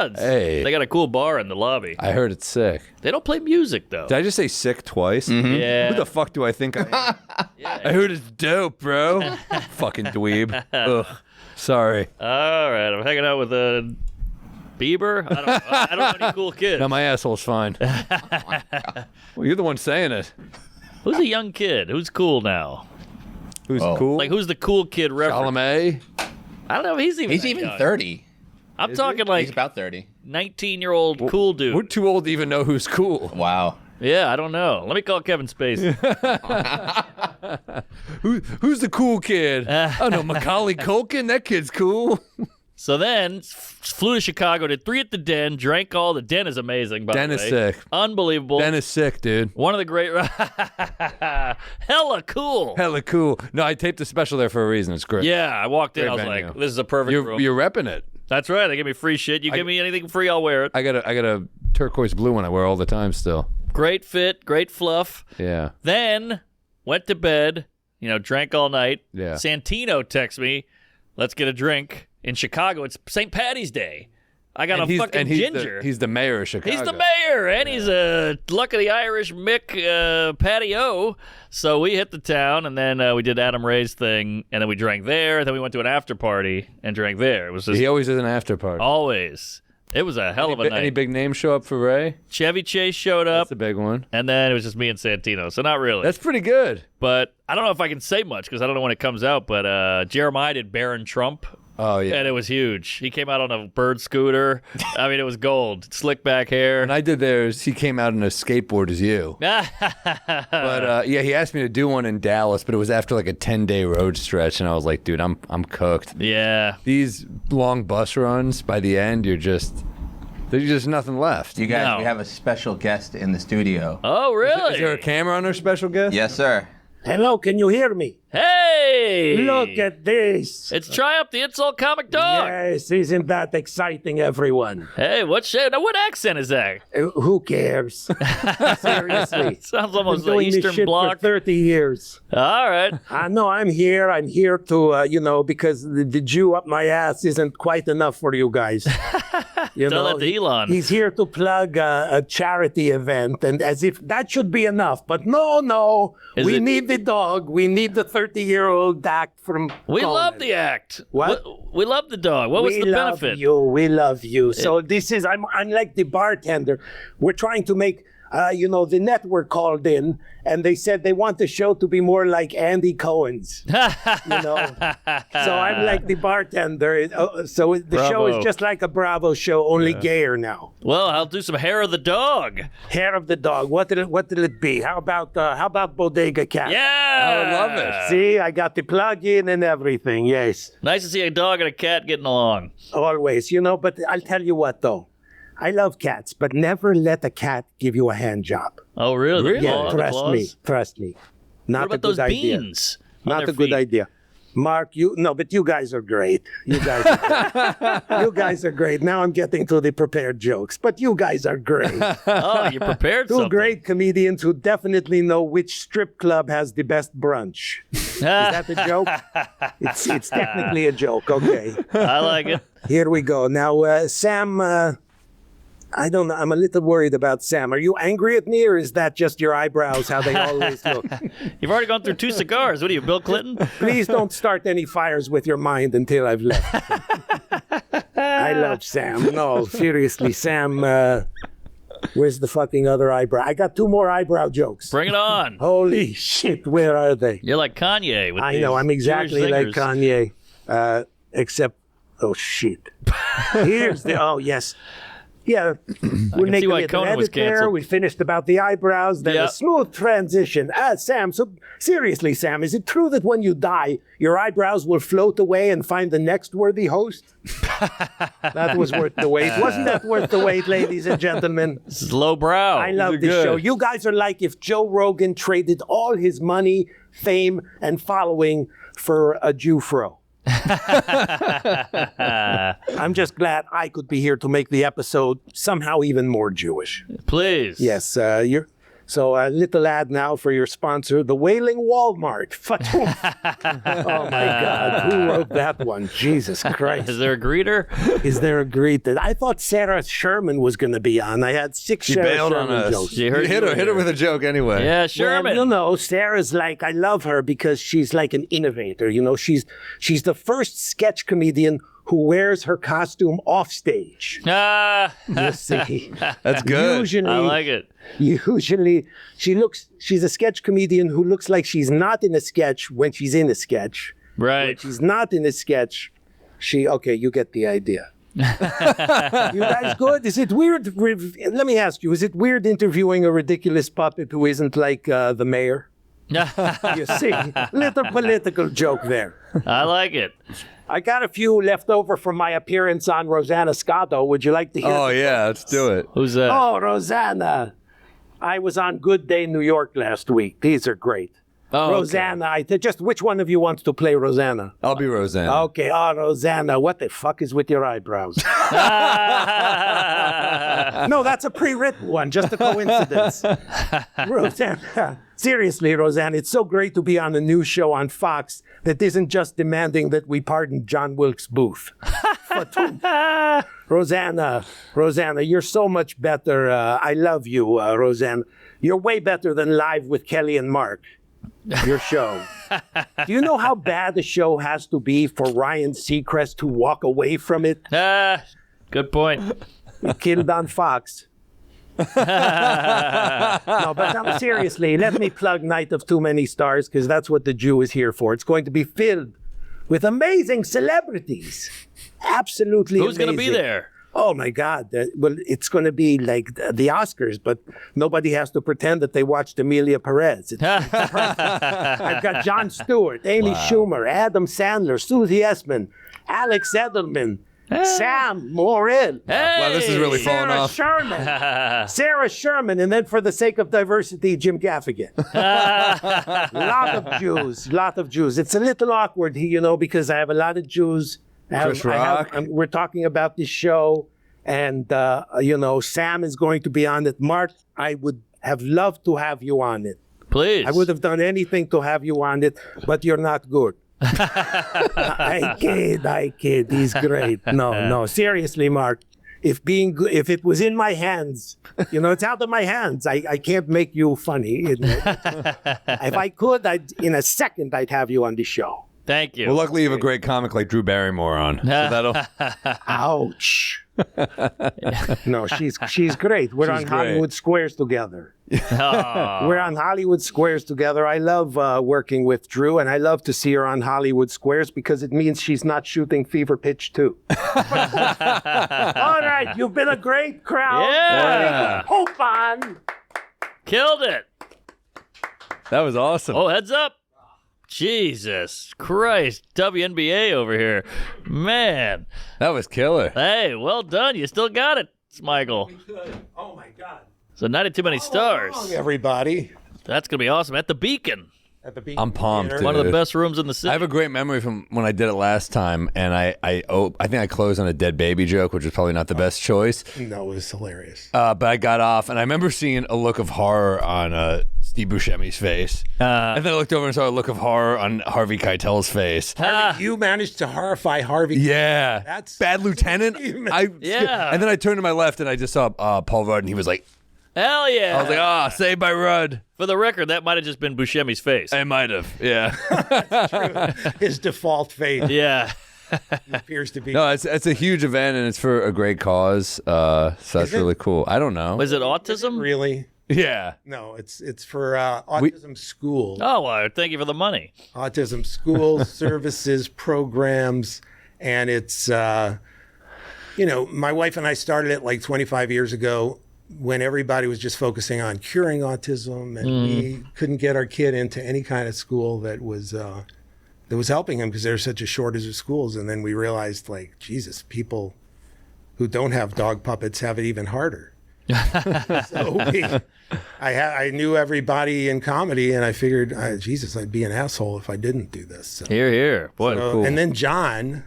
odds? Hey. They got a cool bar in the lobby. I heard it's sick. They don't play music, though. Did I just say sick twice? Yeah. Who the fuck do I think I am? I heard it's dope, bro. Fucking dweeb. Ugh. Sorry. All right, I'm hanging out with Bieber. I don't know any cool kids. No, my asshole's fine. Well, you're the one saying it. Who's a young kid? Who's cool now? Who's cool? Like, who's the cool kid reference? Chalamet? I don't know if he's even He's that even young. 30. I'm talking like He's about 30. 19-year-old cool dude. We're too old to even know who's cool. Wow. Yeah, I don't know. Let me call Kevin Spacey. Who's the cool kid? Oh, no, Macaulay Culkin? That kid's cool. So then, flew to Chicago, did 3 at the Den, drank all. The Den is amazing, by Den the is way. sick. Unbelievable. Den is sick, dude. One of the great... Hella cool. Hella cool. No, I taped the special there for a reason. It's great. Yeah, I walked in, Great I was venue. like, this is a perfect room. You're repping it. That's right. They give me free shit. You give me anything free, I'll wear it. I got a turquoise blue one I wear all the time still. Great fit, great fluff. Yeah. Then went to bed, drank all night. Yeah. Santino texts me, let's get a drink. In Chicago, it's St. Patty's Day. I got he's fucking ginger. He's the mayor of Chicago. He's the mayor, and he's a luck of the Irish Mick patio. So we hit the town, and then we did Adam Ray's thing, and then we drank there. Then we went to an after party and drank there. It was just He always does an after party. always. It was a hell of a night. Any big names show up for Ray? Chevy Chase showed up, That's a big one. and then it was just me and Santino. So not really. That's pretty good. But I don't know if I can say much because I don't know when it comes out. But Jeremiah did Baron Trump. Oh, yeah. And it was huge. He came out on a bird scooter. I mean, it was gold. Slick back hair. When I did theirs, he came out on a skateboard as you. But yeah, he asked me to do one in Dallas, but it was after like a 10-day road stretch, and I was like, dude, I'm cooked. Yeah. These long bus runs, by the end, there's just nothing left. You guys, No. we have a special guest in the studio. Oh, really? Is there a camera on our special guest? Yes, sir. Hello, can you hear me? Hey! Look at this. It's Triumph, the insult comic dog. Yes, isn't that exciting, everyone? Hey, what accent is that? Who cares? Seriously. Sounds Been almost like doing this Eastern shit Bloc. for 30 years. All right. No, I'm here. I'm here to, because the Jew up my ass isn't quite enough for you guys. Tell that to Elon. He's here to plug a charity event, and as if that should be enough. But no, Is we it- need the dog. We need the 30-year-old act from We Conan. love the act. What? We love the dog. What was we the love benefit? We love you. So this is, I'm like the bartender. We're trying to make, the network called in and they said they want the show to be more like Andy Cohen's. So I'm like the bartender. So the show Bravo. is just like a Bravo show, only gayer now. Well, I'll do some hair of the dog. Hair of the dog. What did it be? How about Bodega Cat? Yeah. I love it. See, I got the plug-in and everything. Yes. Nice to see a dog and a cat getting along. Always, but I'll tell you what, though. I love cats, but never let a cat give you a hand job. Oh, really? Really? The Yeah, claws? trust me. Not What a about good those idea. beans? on Not their a good feet? idea. Mark, but you guys are great. You guys are great. Now I'm getting to the prepared jokes, but you guys are great. Oh, you prepared Two something. great comedians who definitely know which strip club has the best brunch. Is that a joke? It's technically a joke. Okay. I like it. Here we go. Now, Sam, I don't know. I'm a little worried about Sam. Are you angry at me, or is that just your eyebrows, how they always look? You've already gone through 2 cigars. What are you, Bill Clinton? Please don't start any fires with your mind until I've left. I love Sam. No, seriously, Sam, where's the fucking other eyebrow? I got 2 more eyebrow jokes. Bring it on. Holy shit, where are they? You're like Kanye. With I know, these I'm exactly Jewish like zingers. Kanye, except, oh shit. Here's yes. Yeah, we're see making why it Conan an was edit there. canceled. We finished about the eyebrows, then Yeah. a smooth transition. Sam, so seriously, Sam, is it true that when you die, your eyebrows will float away and find the next worthy host? That was worth the wait. Wasn't that worth the wait, ladies and gentlemen? This is lowbrow. I love They're this good. show. You guys are like if Joe Rogan traded all his money, fame, and following for a Jew fro. I'm just glad I could be here to make the episode somehow even more Jewish. Please. Yes, So a little ad now for your sponsor, the Wailing Walmart. Oh my God, who wrote that one? Jesus Christ. Is there a greeter? Is there a greeter? I thought Sarah Sherman was going to be on. I had 6 She Sarah bailed on Sherman us. jokes. She heard hit her with a joke anyway. Yeah, Sherman. Well, Sarah's like, I love her because she's like an innovator. She's the first sketch comedian who wears her costume off stage. You see. That's good. Usually, I like it. Usually, she's a sketch comedian who looks like she's not in a sketch when she's in a sketch. When Right. she's not in a sketch, okay, you get the idea. You guys good? Is it weird? Let me ask you, is it weird interviewing a ridiculous puppet who isn't like the mayor? You see, little political joke there. I like it. I got a few left over from my appearance on Rosanna Scotto. Would you like to hear? Oh, yeah, let's do it. Who's that? Oh, Rosanna. I was on Good Day New York last week. These are great. Oh, okay. Rosanna, just which one of you wants to play Rosanna? I'll be Roseanne. Okay, Rosanna, what the fuck is with your eyebrows? No, that's a pre-written one, just a coincidence. Rosanna, seriously, Rosanna, it's so great to be on a new show on Fox that isn't just demanding that we pardon John Wilkes Booth. Rosanna, you're so much better. I love you, Rosanna. You're way better than Live with Kelly and Mark. Your show. Do you know how bad the show has to be for Ryan Seacrest to walk away from it? Good point. Killed on Fox. No, but seriously, let me plug Night of Too Many Stars because that's what the Jew is here for. It's going to be filled with amazing celebrities. Absolutely Who's amazing. going to be there? Oh my God. Well, it's going to be like the Oscars, but nobody has to pretend that they watched Amelia Perez. I've got Jon Stewart, Amy Schumer, Adam Sandler, Susie Essman, Alex Edelman, Sam Morril. Wow, this is really falling off. Sarah Sherman, and then for the sake of diversity, Jim Gaffigan. Lot of Jews. It's a little awkward, because I have a lot of Jews. Chris Rock. We're talking about this show, and Sam is going to be on it. Mark, I would have loved to have you on it. Please. I would have done anything to have you on it, but you're not good. I kid. He's great. No. Seriously, Mark. If it was in my hands, it's out of my hands. I can't make you funny. If I could, in a second, I'd have you on the show. Thank you. Well, luckily you have a great comic like Drew Barrymore on. So that'll... Ouch. No, she's great. We're on great. Hollywood Squares together. Oh. We're on Hollywood Squares together. I love working with Drew, and I love to see her on Hollywood Squares because it means she's not shooting Fever Pitch 2. All right, you've been a great crowd. Yeah. Hope on. Killed it. That was awesome. Oh, heads up. Jesus Christ. WNBA over here. Man. That was killer. Hey, well done. You still got it, Smigel. Oh, my God. So 90 Too Many Stars. Everybody. That's going to be awesome. At the Beacon. At the Beacon I'm pumped, Theater. dude. One of the best rooms in the city. I have a great memory from when I did it last time, and I think I closed on a dead baby joke, which was probably not the best choice. No, it was hilarious. But I got off, and I remember seeing a look of horror on Steve Buscemi's face. And then I looked over and saw a look of horror on Harvey Keitel's face. You managed to horrify Harvey. Yeah. That's Bad Lieutenant. Yeah. And then I turned to my left, and I just saw Paul Rudd, and he was like, Hell yeah. I was like, Saved by Rudd. For the record, that might have just been Buscemi's face. I might have, yeah. His default fate Yeah. appears to be. No, it's a huge event, and it's for a great cause. So that's really cool. I don't know. Was it autism? Really? Yeah. No, it's for autism school. Oh, well, thank you for the money. Autism schools, services, programs, and it's my wife and I started it like 25 years ago when everybody was just focusing on curing autism, and we couldn't get our kid into any kind of school that was helping him because there's such a shortage of schools. And then we realized, like, Jesus, people who don't have dog puppets have it even harder. So I knew everybody in comedy, and I figured, Jesus, I'd be an asshole if I didn't do this. So, Here. Boy, cool. And then Jon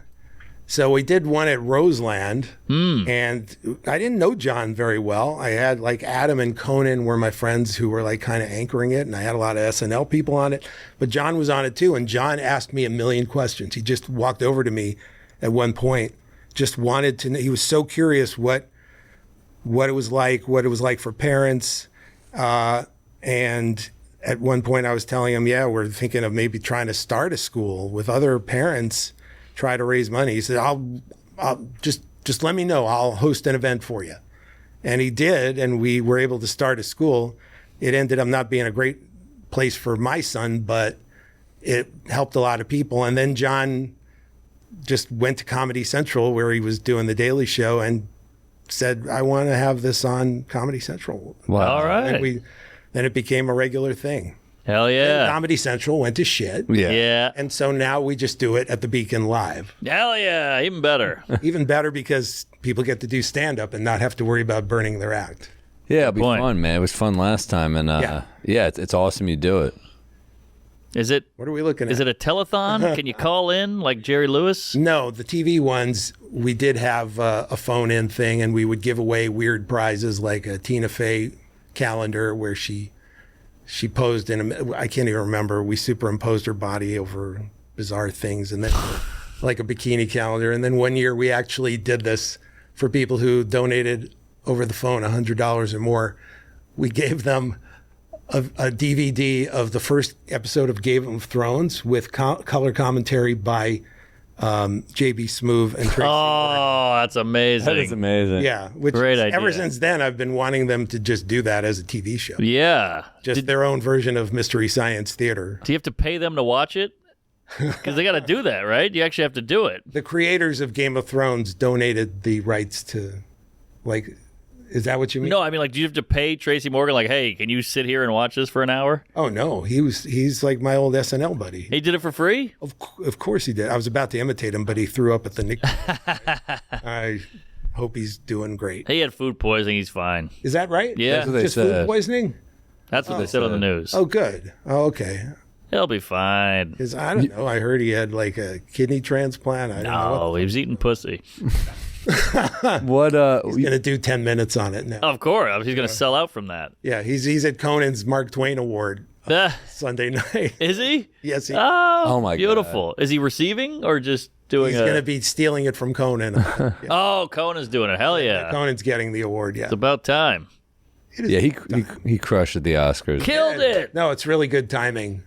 So we did one at Roseland, and I didn't know Jon very well. I had like Adam and Conan were my friends who were like kind of anchoring it, and I had a lot of SNL people on it. But Jon was on it too, and Jon asked me a million questions. He just walked over to me at one point, just wanted to know. He was so curious what it was like for parents, and at one point I was telling him, yeah, we're thinking of maybe trying to start a school with other parents. Try to raise money. He said, I'll just let me know. I'll host an event for you. And he did, and we were able to start a school. It ended up not being a great place for my son, but it helped a lot of people. And then Jon just went to Comedy Central where he was doing the Daily Show and said, I want to have this on Comedy Central. Wow. All right. And then it became a regular thing. Hell yeah. And Comedy Central went to shit. Yeah. And so now we just do it at the Beacon Live. Hell yeah. Even better. Even better because people get to do stand-up and not have to worry about burning their act. Yeah, it'll be point. fun, man. It was fun last time, and it's awesome you do it. Is it? What are we looking at? Is it a telethon? Can you call in like Jerry Lewis? No, the TV ones, we did have a phone-in thing, and we would give away weird prizes like a Tina Fey calendar where she posed in I can't even remember. We superimposed her body over bizarre things, and then like a bikini calendar. And then one year we actually did this for people who donated over the phone $100 or more. We gave them a DVD of the first episode of Game of Thrones with color commentary by J.B. Smoove and Tracy. Oh, that's amazing. That is amazing. Yeah, which Great idea. ever since then I've been wanting them to just do that as a TV show. Yeah. Just their own version of Mystery Science Theater. Do you have to pay them to watch it? Because they got to do that, right? You actually have to do it. The creators of Game of Thrones donated the rights to, like, is that what you mean? No, I mean, like, do you have to pay Tracy Morgan, like, hey, can you sit here and watch this for an hour? Oh no, he's like my old SNL buddy. He did it for free? Of course he did. I was about to imitate him, but he threw up at the nickname. I hope he's doing great. He had food poisoning. He's fine. Is that right? Yeah. That's what they Just said. food poisoning? That's what they said on the news. Oh, good. Oh, okay. He'll be fine. Because I don't know. I heard he had like a kidney transplant. I don't know. Oh, he was eating pussy. What? He's going to do 10 minutes on it now. Of course. He's going to sell out from that. Yeah, he's at Conan's Mark Twain Award Sunday night. Is he? Yes, Oh, my God. beautiful. Is he receiving or just doing he's going to be stealing it from Conan. Yeah. Oh, Conan's doing it. Hell yeah. Conan's getting the award, yeah. It's about time. Yeah, he crushed at the Oscars. Killed it. No, it's really good timing.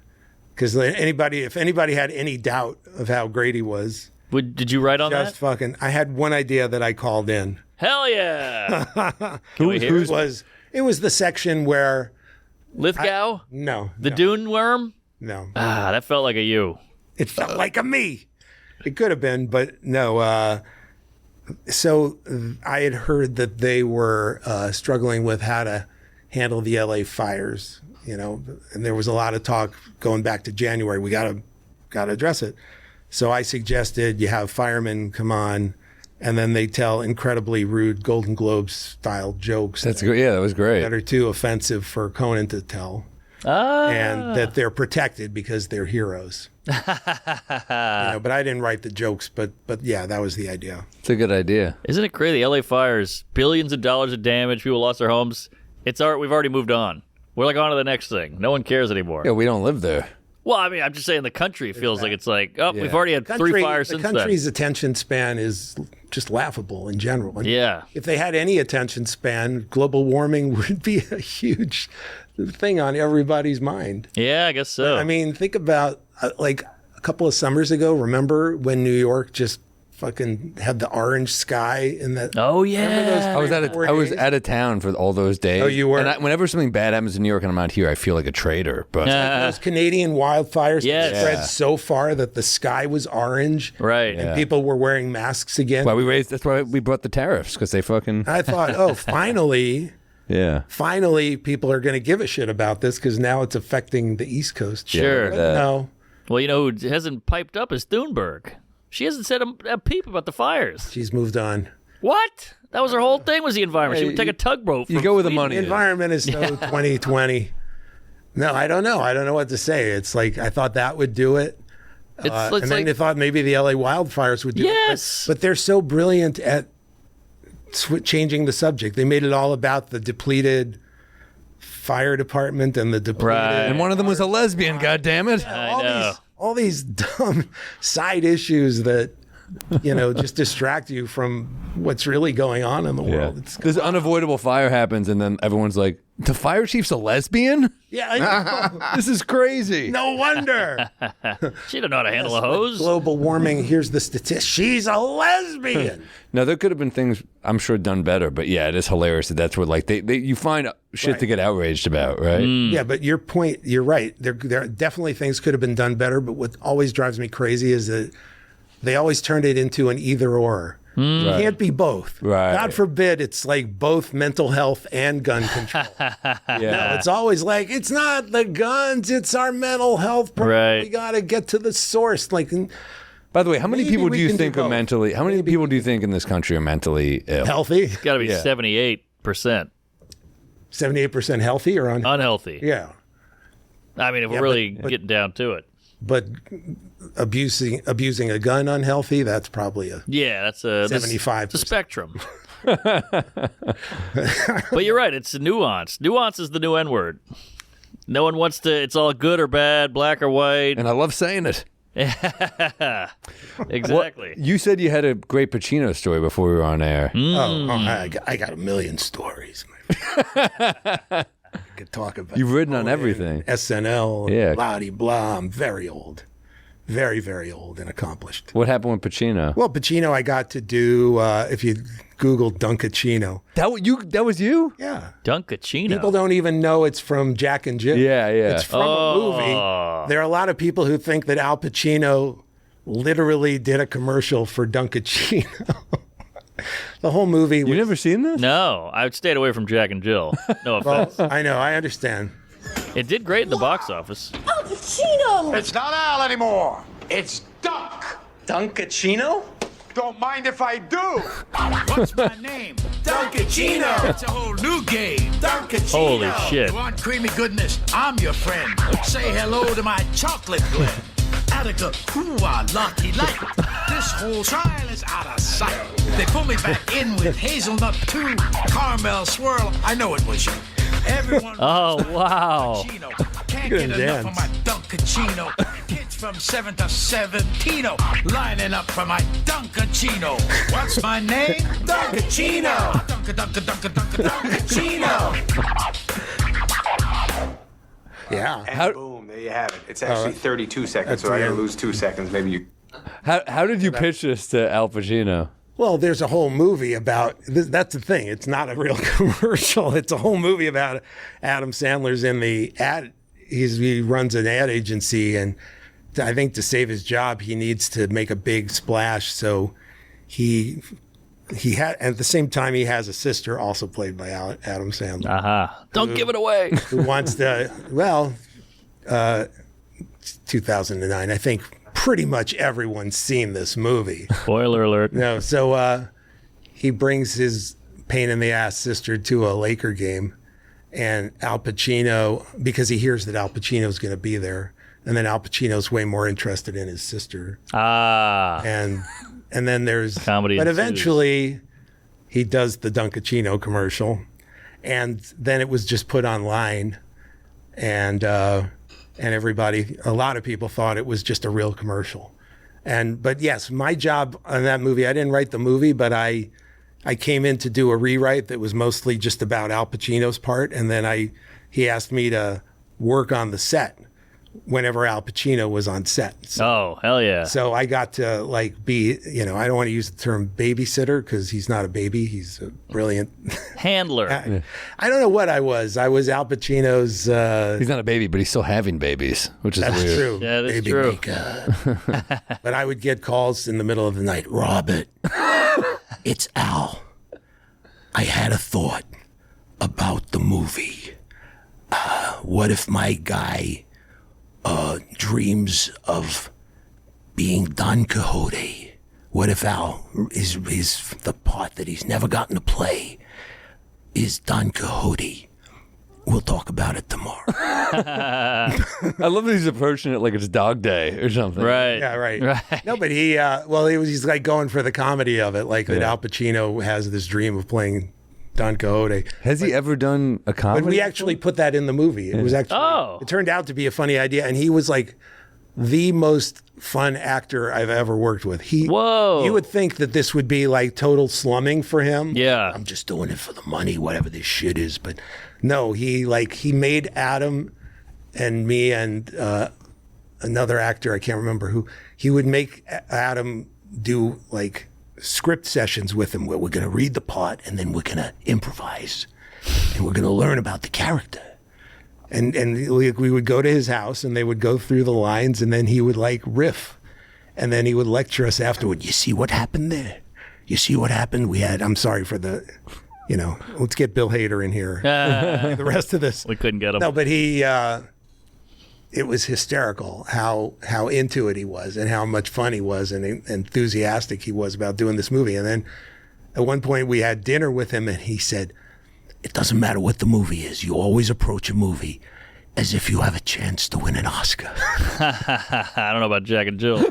Because if anybody had any doubt of how great he was, Did you write on just that? fucking, I had one idea that I called in. Hell yeah. Can we hear it? It was the section where, Lithgow? no, Dune worm? no. Ah, that felt like a you. It felt like a me. It could have been, but no. So I had heard that they were struggling with how to handle the LA fires, and there was a lot of talk going back to January. We got to address it. So I suggested you have firemen come on, and then they tell incredibly rude Golden Globes style jokes. That's good. Yeah, that was great. That are too offensive for Conan to tell. And that they're protected because they're heroes. But I didn't write the jokes, but yeah, that was the idea. It's a good idea. Isn't it crazy? The LA fires, billions of dollars of damage, people lost their homes. We've already moved on. We're like on to the next thing. No one cares anymore. Yeah, we don't live there. Well, I mean, I'm just saying the country feels like it's like, Yeah. we've already had 3 fires since The then. country's attention span is just laughable in general. And Yeah. if they had any attention span, global warming would be a huge thing on everybody's mind. Yeah, I guess so. I mean, think about like a couple of summers ago. Remember when New York just fucking had the orange sky in that? Oh, yeah. I was days? out of town for all those days. Oh, you were? And whenever something bad happens in New York and I'm out here, I feel like a traitor. But Those Canadian wildfires Yes. spread Yeah. so far that the sky was orange. Right. Yeah. People were wearing masks again. that's why we brought the tariffs, because they fucking I thought, oh, finally people are going to give a shit about this because now it's affecting the East Coast. Sure. But that. no. Well, you know who hasn't piped up is Thunberg. She hasn't said a peep about the fires. She's moved on. What? That was her whole thing, was the environment. She would take a tugboat. you from go where the Sweden. money The is. environment is so 2020. No, I don't know. I don't know what to say. It's like I thought that would do it. It's and then they thought maybe the LA wildfires would do Yes. it. But they're so brilliant at changing the subject. They made it all about the depleted fire department and the depleted. Right. And one of them was a lesbian, goddammit. I know. All these dumb side issues that, just distract you from what's really going on in the world. It's, This unavoidable fire happens, and then everyone's like, the fire chief's a lesbian? yeah, I know. This is crazy. No wonder. She don't know how to handle a hose. Global warming, here's the statistic. She's a lesbian. No, there could have been things I'm sure done better, but yeah, it is hilarious that that's what you find shit to get outraged about, right? Yeah, but your point, you're right. There are definitely things could have been done better, but what always drives me crazy is that they always turned it into an either or. You can't be both. Right. God forbid it's like both mental health and gun control. No, it's always like, it's not the guns, it's our mental health problem. Right. We got to get to the source. Like, By the way, how many Maybe people we do you can do think are both. mentally? How many people do you think in this country are mentally ill? healthy? It's got to be 78% 78% healthy or unhealthy. Yeah. I mean, if we're really getting down to it. But abusing a gun unhealthy, that's probably a Yeah, that's a 75%. It's a spectrum. But you're right. It's a nuance. Nuance is the new N word. No one wants to. It's all good or bad, black or white. And I love saying it. Exactly. You said you had a great Pacino story before we were on air. I got a million stories. I could talk about. You've written on everything. SNL, Yeah. blah de blah. I'm very old, very very old and accomplished. What happened with Pacino? Well, Pacino, I got to do. If you Google Dunkacino, That was you? yeah. Dunkacino. People don't even know it's from Jack and Jill. Yeah. It's from a movie. There are a lot of people who think that Al Pacino literally did a commercial for Dunkacino. The whole movie. You never seen this? No, I stayed away from Jack and Jill. No offense. I know. I understand. It did great in the box office. Al Pacino! It's not Al anymore. It's Dunk. Dunkacino? Don't mind if I do. What's my name? Dunkacino! It's a whole new game. Dunkacino! Holy shit. You want creamy goodness? I'm your friend. Say hello to my chocolate blend. Attica, ooh, I lucky like. This whole trial is out of sight. They pull me back in with hazelnut too. Caramel swirl. I know it was you. Everyone. Oh, wow. Pacino. Can't Good get enough of dance. my Dunkacino. Kids from 7 to 17 lining up for my Dunkacino. What's my name? Dunkacino! Dunkacino. Yeah. And boom, there you have it. It's actually 32 seconds, That's so I the gotta end. lose 2 seconds. Maybe you. How did you pitch this to Al Pacino? Well, there's a whole movie about that's the thing. It's not a real commercial. It's a whole movie about Adam Sandler's in the ad. He runs an ad agency, and I think to save his job, he needs to make a big splash. So he had at the same time he has a sister, also played by Adam Sandler, Aha. Don't give it away. who wants to. Well, 2009. I think pretty much everyone's seen this movie. Spoiler alert. No, so he brings his pain in the ass sister to a Laker game, and Al Pacino, because he hears that Al Pacino's going to be there, and then Al Pacino's way more interested in his sister, Ah. and then there's Comedy but ensues. eventually he does the Dunkacino commercial, and then it was just put online, and everybody, a lot of people thought it was just a real commercial. But yes, my job on that movie, I didn't write the movie, but I came in to do a rewrite that was mostly just about Al Pacino's part, and then he asked me to work on the set whenever Al Pacino was on set. Oh, hell yeah. So I got to be, I don't want to use the term babysitter because he's not a baby. He's a brilliant. Handler. I don't know what I was. I was Al Pacino's. He's not a baby, but he's still having babies, which is That's weird. true. Yeah, that's Baby true. maker. But I would get calls in the middle of the night. Robert, it's Al. I had a thought about the movie. What if my guy dreams of being Don Quixote? What if Al is the part that he's never gotten to play is Don Quixote? We'll talk about it tomorrow. I love that he's approaching it like it's Dog Day or something. Right. Yeah, right. Right. No, but he's like going for the comedy of it, like that Al Pacino has this dream of playing Don Quixote. Has he ever done a comedy? But we actually put that in the movie. It was actually, it turned out to be a funny idea. And he was like the most fun actor I've ever worked with. Whoa. You would think that this would be like total slumming for him. Yeah. I'm just doing it for the money, whatever this shit is. But no, he made Adam and me and another actor, I can't remember who, he would make Adam do like script sessions with him where we're going to read the part and then we're going to improvise and we're going to learn about the character. And we would go to his house and they would go through the lines and then he would like riff. And then he would lecture us afterward. You see what happened there? You see what happened? I'm sorry for the, let's get Bill Hader in here. The rest of this. We couldn't get him. No, but it was hysterical how into it he was and how much fun he was and enthusiastic he was about doing this movie. And then at one point we had dinner with him and he said, it doesn't matter what the movie is. You always approach a movie as if you have a chance to win an Oscar. I don't know about Jack and Jill.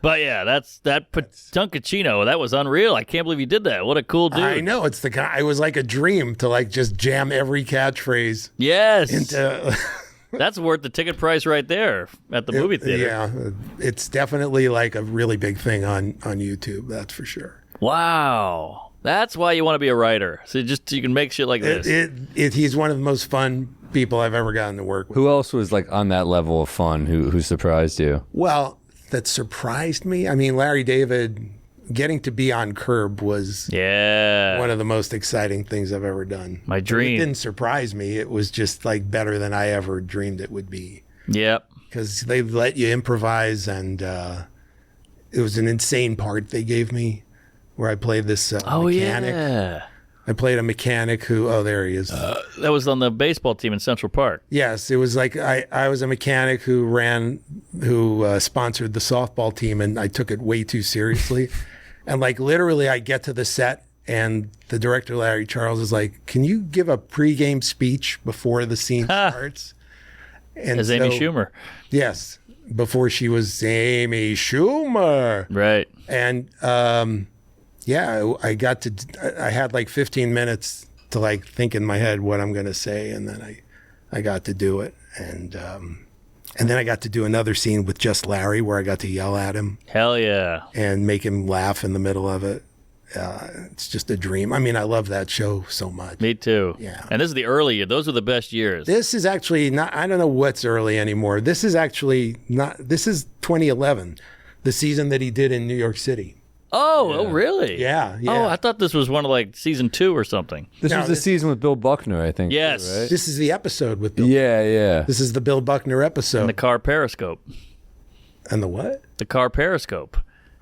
But yeah, that Dunkacino, that was unreal. I can't believe you did that. What a cool dude. I know. It's the guy. It was like a dream to like just jam every catchphrase Yes. into... That's worth the ticket price right there at the movie theater. Yeah, it's definitely like a really big thing on YouTube. That's for sure. Wow. That's why you want to be a writer. So you can make shit like this. He's one of the most fun people I've ever gotten to work with. Who else was like on that level of fun? Who surprised you? Well, that surprised me. I mean, Larry David getting to be on Curb was one of the most exciting things I've ever done. My dream. It didn't surprise me. It was just like better than I ever dreamed it would be. Yep. Because they let you improvise, and it was an insane part they gave me where I played this mechanic. Yeah. I played a mechanic who, there he is. That was on the baseball team in Central Park. Yes, it was like I was a mechanic who sponsored the softball team, and I took it way too seriously. And like literally I get to the set and the director, Larry Charles, is like, can you give a pregame speech before the scene starts? And as Amy Schumer. Yes, before she was Amy Schumer. Right. And I had like 15 minutes to like think in my head what I'm going to say. And then I got to do it. And then I got to do another scene with just Larry where I got to yell at him. Hell yeah. And make him laugh in the middle of it. It's just a dream. I mean, I love that show so much. Me too. Yeah. And this is the early year. Those were the best years. This is actually not, I don't know what's early anymore. This is actually not, this is 2011, the season that he did in New York City. Oh, really? Yeah. Oh, I thought this was one of like season 2 or something. This was the season with Bill Buckner, I think. Yes. Too, right? This is the episode with Bill. Yeah. This is the Bill Buckner episode. And the car periscope. And the what? The car periscope.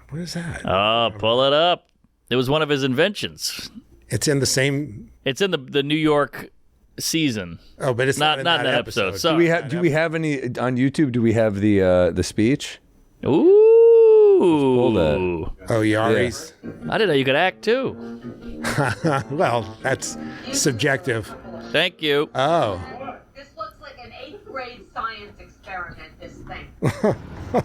What is that? Oh, pull it up. It was one of his inventions. It's in the same. It's in the New York season. Oh, but it's not in that episode. So Do we have any on YouTube? Do we have the speech? Ooh. Pull that. Oh, Yari's. I didn't know you could act too. Well, that's subjective. Thank you. Oh. This looks like an 8th grade science experiment, this thing.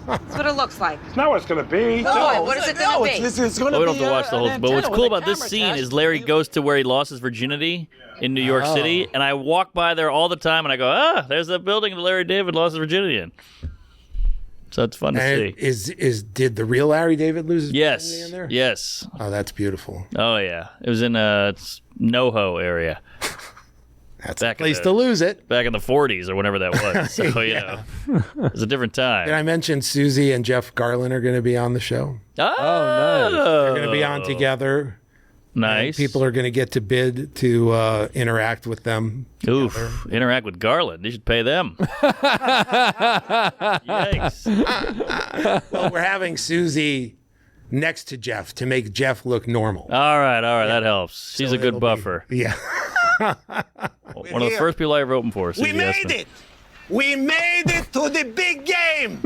That's what it looks like. It's not what it's going to be. No, what is it going to be? It's going We don't have to watch the whole thing. But what's cool about this scene is Larry goes to where he lost his virginity in New York City, and I walk by there all the time, and I go, there's that building that Larry David lost his virginity in. So it's fun to see. Did the real Larry David lose his virginity in there? Yes. Oh, that's beautiful. Oh, yeah. It was in NoHo area. That's a place to lose it. Back in the 40s or whenever that was. So, it was a different time. Did I mention Susie and Jeff Garland are going to be on the show? Oh, nice. They're going to be on together. Nice. People are going to get to bid to interact with them. Oof. Interact with Garland. You should pay them. Yikes. Well, we're having Susie next to Jeff to make Jeff look normal. All right. That helps. She's a good buffer. Yeah. One of the first people I ever opened for. We made it! We made it to the big game!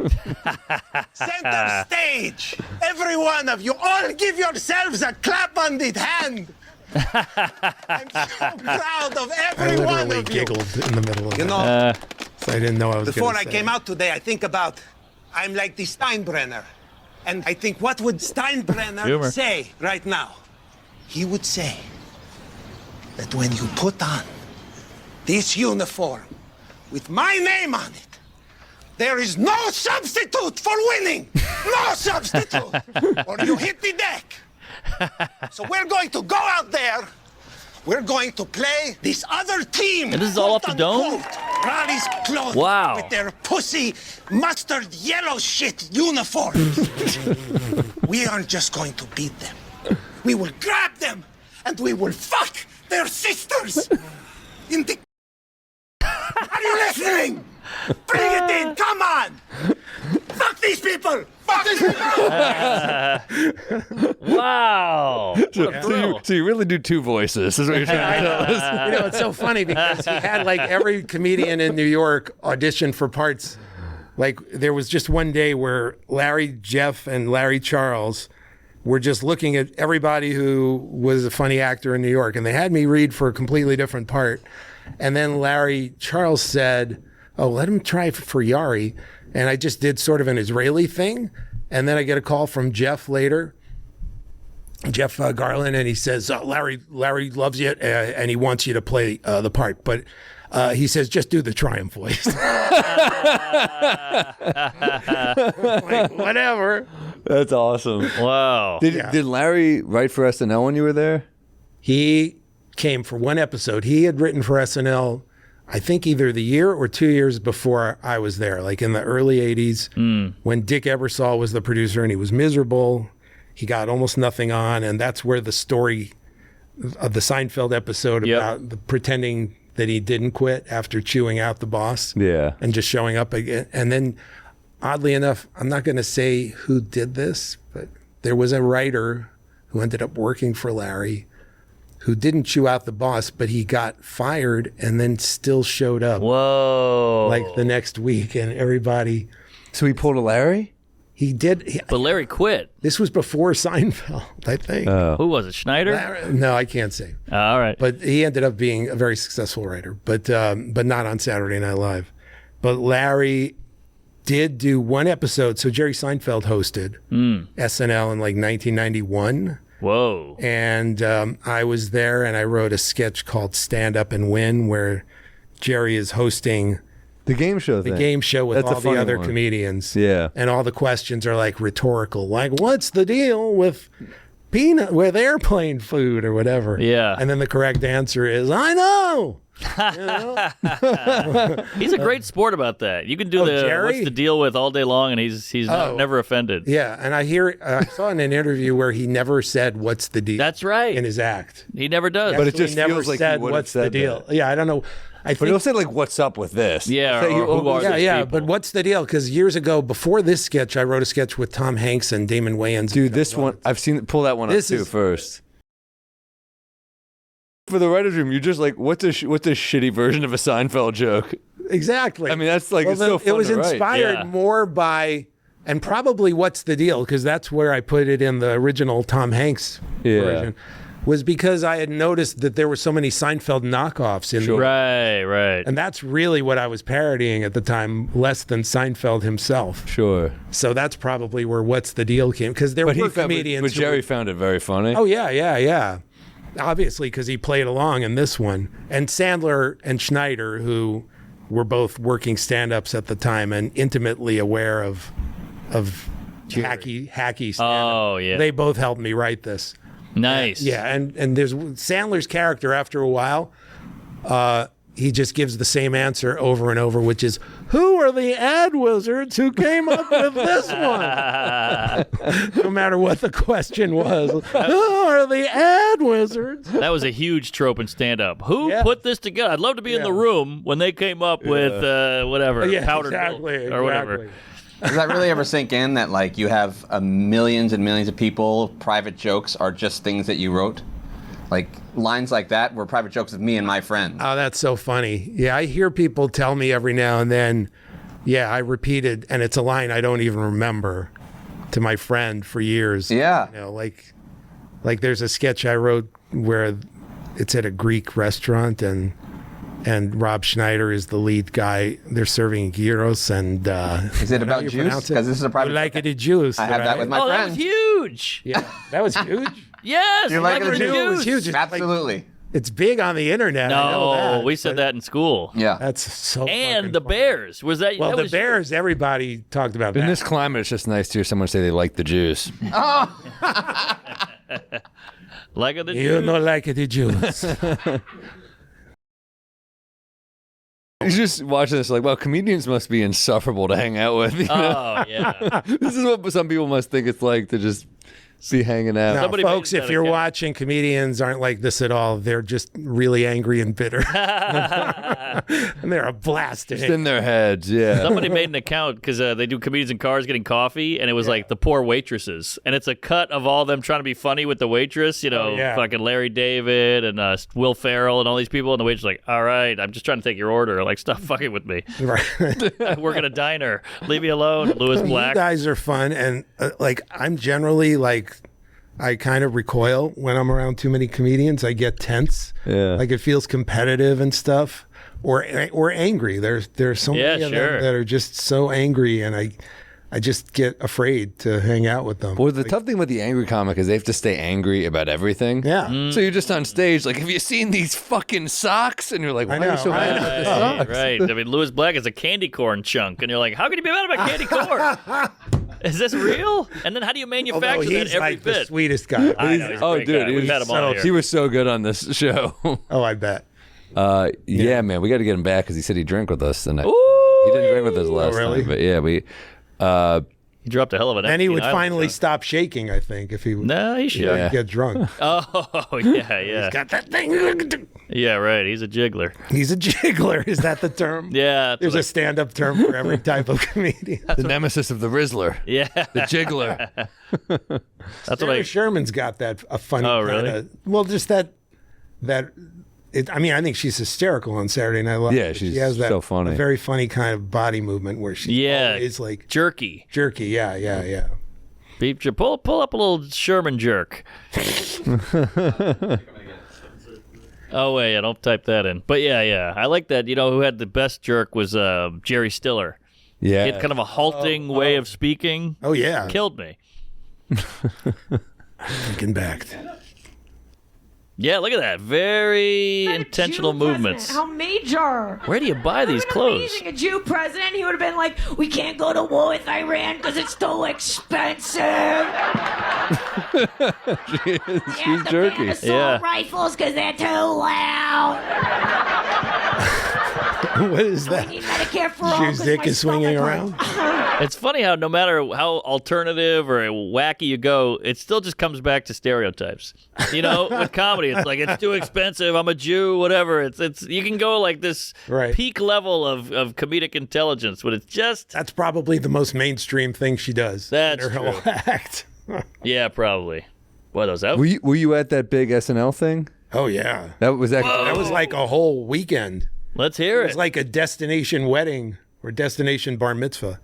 Center stage! Every one of you, all give yourselves a clap on the hand! I'm so proud of I every one literally of you. giggled in the middle of You it. know, So I didn't know I was before gonna I say came it. out today, I think about, I'm like the Steinbrenner. And I think, what would Steinbrenner Humor. say right now? He would say that when you put on this uniform with my name on it, there is no substitute for winning. No substitute. Or you hit the deck. So we're going to go out there. We're going to play this other team. And this is all off the dome? Raleigh's clothes Wow. with their pussy mustard yellow shit uniforms. We aren't just going to beat them. We will grab them and we will fuck their sisters in the. Are you listening? Bring it in. Come on. Fuck these people. Fuck these people. Wow. What a thrill. So you really do two voices, is what you're trying to tell us. You know, it's so funny because he had like every comedian in New York audition for parts. Like there was just one day where Larry, Jeff, and Larry Charles were just looking at everybody who was a funny actor in New York, and they had me read for a completely different part. And then Larry Charles said, "Oh, let him try for Yari." And I just did sort of an Israeli thing. And then I get a call from Jeff later, Jeff Garland, and he says, Larry loves you, and he wants you to play the part. But he says, just do the Triumph voice. Like, whatever. That's awesome. Wow. Did Larry write for SNL when you were there? He came for one episode. He had written for SNL, I think either the year or 2 years before I was there, like in the early 80s, when Dick Ebersol was the producer and he was miserable. He got almost nothing on, and that's where the story of the Seinfeld episode about the pretending that he didn't quit after chewing out the boss and just showing up again. And then, oddly enough, I'm not going to say who did this, but there was a writer who ended up working for Larry who didn't chew out the boss, but he got fired and then still showed up. Whoa. Like the next week, and everybody. So he pulled a Larry? He did. But Larry quit. This was before Seinfeld, I think. Who was it, Schneider? Larry, no, I can't say. All right. But he ended up being a very successful writer, but not on Saturday Night Live. But Larry did do one episode. So Jerry Seinfeld hosted SNL in like 1991. Whoa. And I was there, and I wrote a sketch called Stand Up and Win, where Jerry is hosting the game show thing. The game show with all the other comedians. Yeah. And all the questions are like rhetorical, like, what's the deal with airplane food or whatever? Yeah. And then the correct answer is, I know. He's a great sport about that. You can do Jerry? what's the deal with all day long, and he's never offended. Yeah, and I saw in an interview where he never said what's the deal. That's right. In his act. He never does. But it just never feels like he said would have what's the said deal. that. Yeah, I don't know. But he'll say like, "What's up with this?" Yeah, Say, or who are yeah, these Yeah, people? but what's the deal? Because years ago, before this sketch, I wrote a sketch with Tom Hanks and Damon Wayans. Dude, this one I've seen. Pull that one up This too is- first. For the writers' room, you're just like, what's a shitty version of a Seinfeld joke? Exactly. I mean, that's like it's so fun it was to write. inspired Yeah. more by, and probably what's the deal? Because that's where I put it in the original Tom Hanks version. Was because I had noticed that there were so many Seinfeld knockoffs in Right. and that's really what I was parodying at the time, less than Seinfeld himself. Sure. So that's probably where "What's the Deal" came, because there were comedians. But who Jerry were- found it very funny. Oh yeah. Obviously, because he played along in this one, and Sandler and Schneider, who were both working stand-ups at the time and intimately aware of hacky stand-up. Oh, yeah. They both helped me write this. Nice. Yeah, and there's Sandler's character after a while. He just gives the same answer over and over, which is, who are the ad wizards who came up with this one? No matter what the question was. Who are the ad wizards? That was a huge trope in stand-up. Who Yeah. put this together? I'd love to be in the room when they came up with whatever, Yeah, powdered exactly, milk or whatever. Does that really ever sink in that like you have millions and millions of people, private jokes are just things that you wrote? Like lines like that were private jokes of me and my friends. Oh, that's so funny. Yeah, I hear people tell me every now and then, yeah, I repeated, and it's a line I don't even remember, to my friend for years. Yeah. You know, like there's a sketch I wrote where it's at a Greek restaurant and Rob Schneider is the lead guy. They're serving gyros and is it about juice? Because this is a private. Like it juice. I have that with my Oh, friend. that was huge. Yeah, that was huge. Yes, You like it it juice? It was huge. It's Absolutely. it's big on the internet. I know No, that, we said but that in school. Yeah. That's so. fucking And the funny. Bears. Was that? Well, that the was Bears. Everybody talked about In that. this climate, it's just nice to hear someone say they like the juice. Like the You don't like it, the juice. He's just watching this like, well, comedians must be insufferable to hang out with. You know? Oh yeah. This is what some people must think it's like to just be hanging out. Now, Somebody folks, made if that you're account. watching, comedians aren't like this at all. They're just really angry and bitter. And they're a blast to Just hate. in their heads, yeah. Somebody made an account because they do comedians in cars getting coffee, and it was like the poor waitresses, and it's a cut of all them trying to be funny with the waitress. You know, yeah. fucking Larry David and Will Ferrell and all these people, and the waitress like, "All right, I'm just trying to take your order. Like, stop fucking with me. Right. I work at a diner. Leave me alone." Louis You Black. guys are fun, and like I'm generally like I kind of recoil when I'm around too many comedians. I get tense. Yeah. Like it feels competitive and stuff, or angry. There's so many Yeah, of sure. them that are just so angry, and I just get afraid to hang out with them. Well, the tough thing with the angry comic is they have to stay angry about everything. Yeah. So you're just on stage, like, have you seen these fucking socks? And you're like, why I know, are you so I mad know. about the Right, socks? right. I mean, Louis Black is a candy corn chunk, and you're like, how can you be mad about candy corn? Is this real? And then how do you Although manufacture that he's every like the bit? sweetest guy. I know, he's a Oh, great dude, guy. We've had him on here. he was so good on this show. Oh, I bet. Yeah, man, we got to get him back because he said he'd drink with us the next. Ooh, He didn't drink with us last really? time, but yeah, we. he dropped a hell of an. And he Epstein would Island finally stuff. stop shaking, I think, if he would No, he should. Yeah. get drunk. Oh, yeah. Got that thing. Yeah, right. He's a jiggler. He's a jiggler. Is that the term? Yeah. that's There's what a stand-up term for every type of comedian. The nemesis of the Rizzler, yeah. the jiggler. That's what Sarah I. Sherman's got that a funny Oh, kind really? of well, just that. I mean, I think she's hysterical on Saturday Night Live. Yeah, but she's she has that so funny. a very funny kind of body movement where she's Yeah. always like Jerky. jerky. Yeah. Beef jerk. Pull up a little Sherman jerk. Oh wait, yeah, don't type that in. But yeah, I like that. You know, who had the best jerk was Jerry Stiller. Yeah. He had kind of a halting way of speaking. Oh yeah. Killed me. Thinking back. Yeah, look at that. Very intentional movements. How major. Where do you buy these clothes? Amazing. A Jew president, he would have been like, we can't go to war with Iran because it's too expensive. She's jerky. Assault Yeah. rifles because they're too loud. What is We that? need Medicare for all. 'cause Hughes Dick my is swinging stomach hurts. around. It's funny how no matter how alternative or wacky you go, it still just comes back to stereotypes. You know, with comedy, it's like it's too expensive. I'm a Jew, whatever. It's you can go like this Right. peak level of comedic intelligence, but it's just That's probably the most mainstream thing she does. That's in her whole true. act. yeah, probably. What those out? Were you at that big SNL thing? Oh yeah. That was That was like a whole weekend. Let's hear It it. was like a destination wedding or destination bar mitzvah.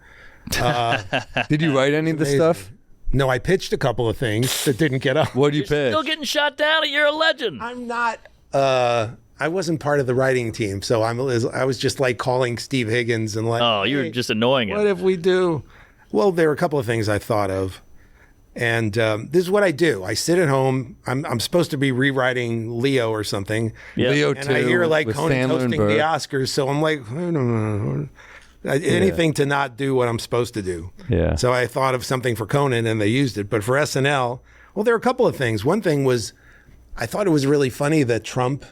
Did you write any of the amazing. stuff? No, I pitched a couple of things that didn't get up. What do you pitch? Still getting shot down, and you're a legend. I'm not. I wasn't part of the writing team, so I was just like calling Steve Higgins and like, Oh, you're "Hey, just annoying what him. if we do? Well, there were a couple of things I thought of, and this is what I do. I sit at home. I'm supposed to be rewriting Leo or something. Yeah. Leo And 2 I hear like with Conan Sandler and hosting Burr. the Oscars, so I'm like, I don't know. Anything to not do what I'm supposed to do. Yeah. So I thought of something for Conan and they used it. But for SNL, well, there are a couple of things. One thing was, I thought it was really funny that Trump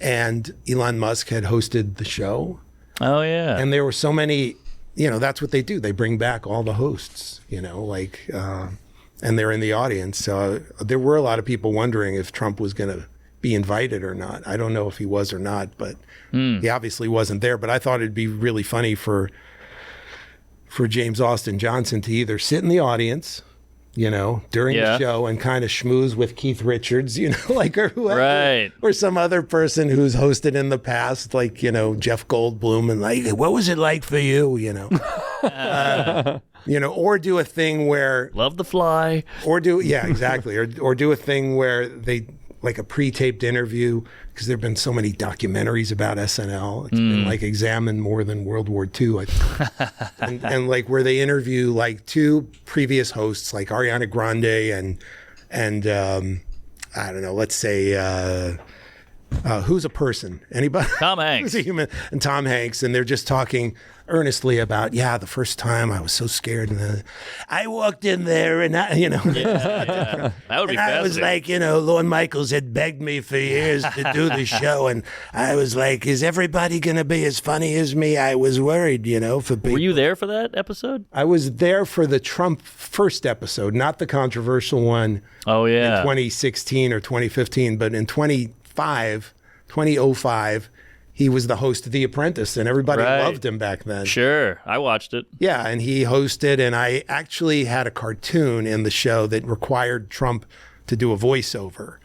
and Elon Musk had hosted the show. Oh yeah. And there were so many, that's what they do. They bring back all the hosts, and they're in the audience. So there were a lot of people wondering if Trump was going to be invited or not. I don't know if he was or not, but he obviously wasn't there. But I thought it'd be really funny for James Austin Johnson to either sit in the audience, during Yeah. the show and kind of schmooze with Keith Richards, or whoever, Right. or some other person who's hosted in the past, like, Jeff Goldblum, and like, what was it like for you, or do a thing where, Love the fly. or do, yeah, exactly, or do a thing where they like a pre-taped interview because there've been so many documentaries about SNL. It's been like examined more than World War II, I think. and like where they interview like 2 previous hosts, like Ariana Grande and I don't know, let's say who's a person? Anybody? Tom Hanks. Who's a human? And Tom Hanks, and they're just talking earnestly about, the first time I was so scared, and I walked in there, and that would be fascinating. I was like, Lorne Michaels had begged me for years to do the show, and I was like, is everybody going to be as funny as me? I was worried, for people. Were you there for that episode? I was there for the Trump first episode, not the controversial one. Oh, yeah. In 2016 or 2015, but in 2005, he was the host of The Apprentice, and everybody loved him back then. Sure, I watched it. Yeah, and he hosted, and I actually had a cartoon in the show that required Trump to do a voiceover.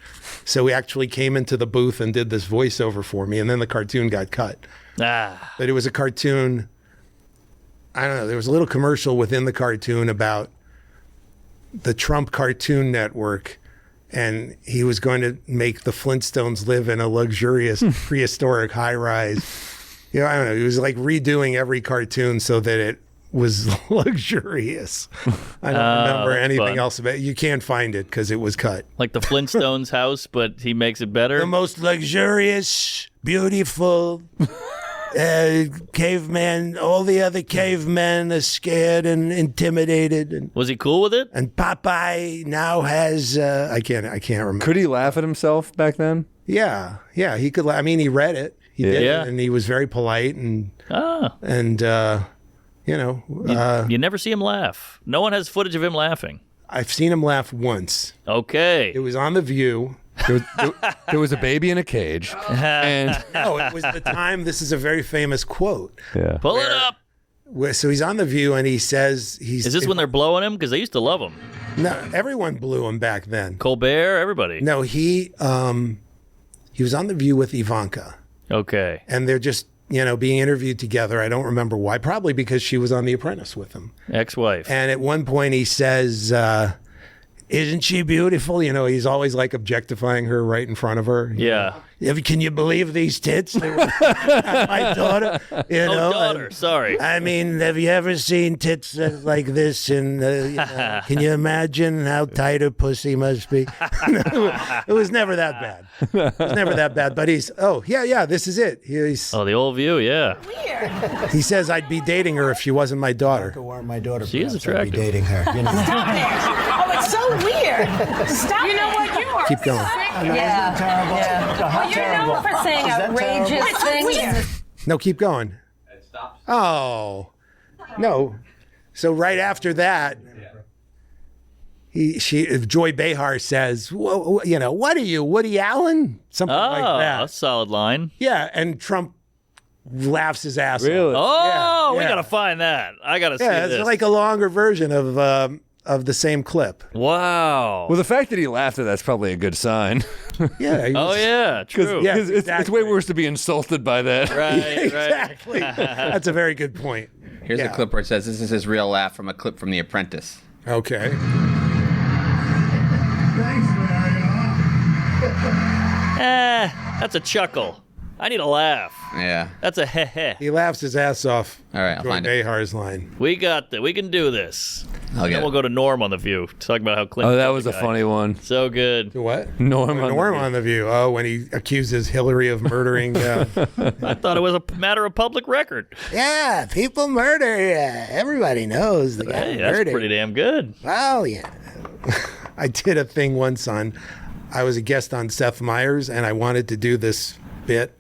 So he actually came into the booth and did this voiceover for me, and then the cartoon got cut. But it was a cartoon, I don't know, there was a little commercial within the cartoon about the Trump Cartoon Network, and he was going to make the Flintstones live in a luxurious prehistoric high-rise. I don't know. He was like redoing every cartoon so that it was luxurious. I don't remember anything else about it. You can't find it because it was cut. Like the Flintstones house, but he makes it better? The most luxurious, beautiful caveman. All the other cavemen are scared and intimidated. And, was he cool with it? And Popeye now has I can't remember. Could he laugh at himself back then? Yeah, he could. I mean, he read it. He did it, and he was very polite and you never see him laugh. No one has footage of him laughing. I've seen him laugh once. Okay. It was on The View. There was a baby in a cage. And no, it was the time. This is a very famous quote. Yeah. Pull it up. So he's on The View, and he says Is this when they're blowing him? Because they used to love him. No, everyone blew him back then. Colbert, everybody. No, he was on The View with Ivanka. Okay. And they're just being interviewed together. I don't remember why. Probably because she was on The Apprentice with him. Ex-wife. And at one point he says, isn't she beautiful? He's always like objectifying her right in front of her. Yeah. Can you believe these tits? They were my daughter. Daughter. Sorry. I mean, have you ever seen tits like this? And can you imagine how tight her pussy must be? It was never that bad. It was never that bad. But he's, this is it. The old View, yeah. Weird. He says I'd be dating her if she wasn't my daughter. My daughter. She is attractive. I'd be dating her. Stop it. Oh, it's so weird. Stop. You know what? You are Keep going. Yeah. Terrible. You're known for saying outrageous things. No, keep going. It stops. Oh, no. So right after that, Joy Behar says, well, what are you, Woody Allen? Something like that. That's a solid line. Yeah, and Trump laughs his ass off. Really? Oh, Yeah, we yeah. got to find that. I got to see Yeah, this. it's like a longer version of the same clip. Wow. well, the fact that he laughed at that's probably a good sign. Yeah. Oh, yeah, true. Yeah. It's Exactly. way worse to be insulted by that. Right, Exactly. That's a very good point. Here's a clip where it says this is his real laugh from a clip from The Apprentice. Okay. That's a chuckle. I need a laugh. Yeah. That's a heh. He laughs his ass off. All right, I'll Joy find it. Behar's line. We got that. We can do this. I'll get Then it. we'll go to Norm on The View. Talk about how Clinton. Oh, that killed was the a guy. funny one. So good. What? Norm on The View. Oh, when he accuses Hillary of murdering. I thought it was a matter of public record. Yeah, people murder. Everybody knows the guy Hey, that's murdered. pretty damn good. Well, yeah. I did a thing once I was a guest on Seth Meyers, and I wanted to do this bit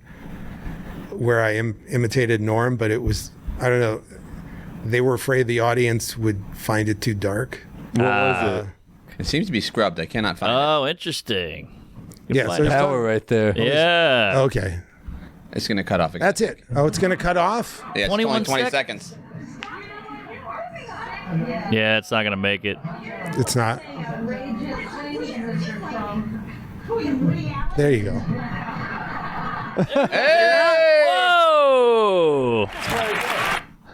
where I imitated Norm, but it was, I don't know, they were afraid the audience would find it too dark. What was it? It seems to be scrubbed. I cannot find Oh, interesting. Yeah, find so it. Power right there. Yeah. Okay, it. It's going to cut off again. that's it. Oh, it's going to cut off? Yeah, it's 21 only 20 seconds. Yeah, it's not going to make it. It's not. There you go. Whoa!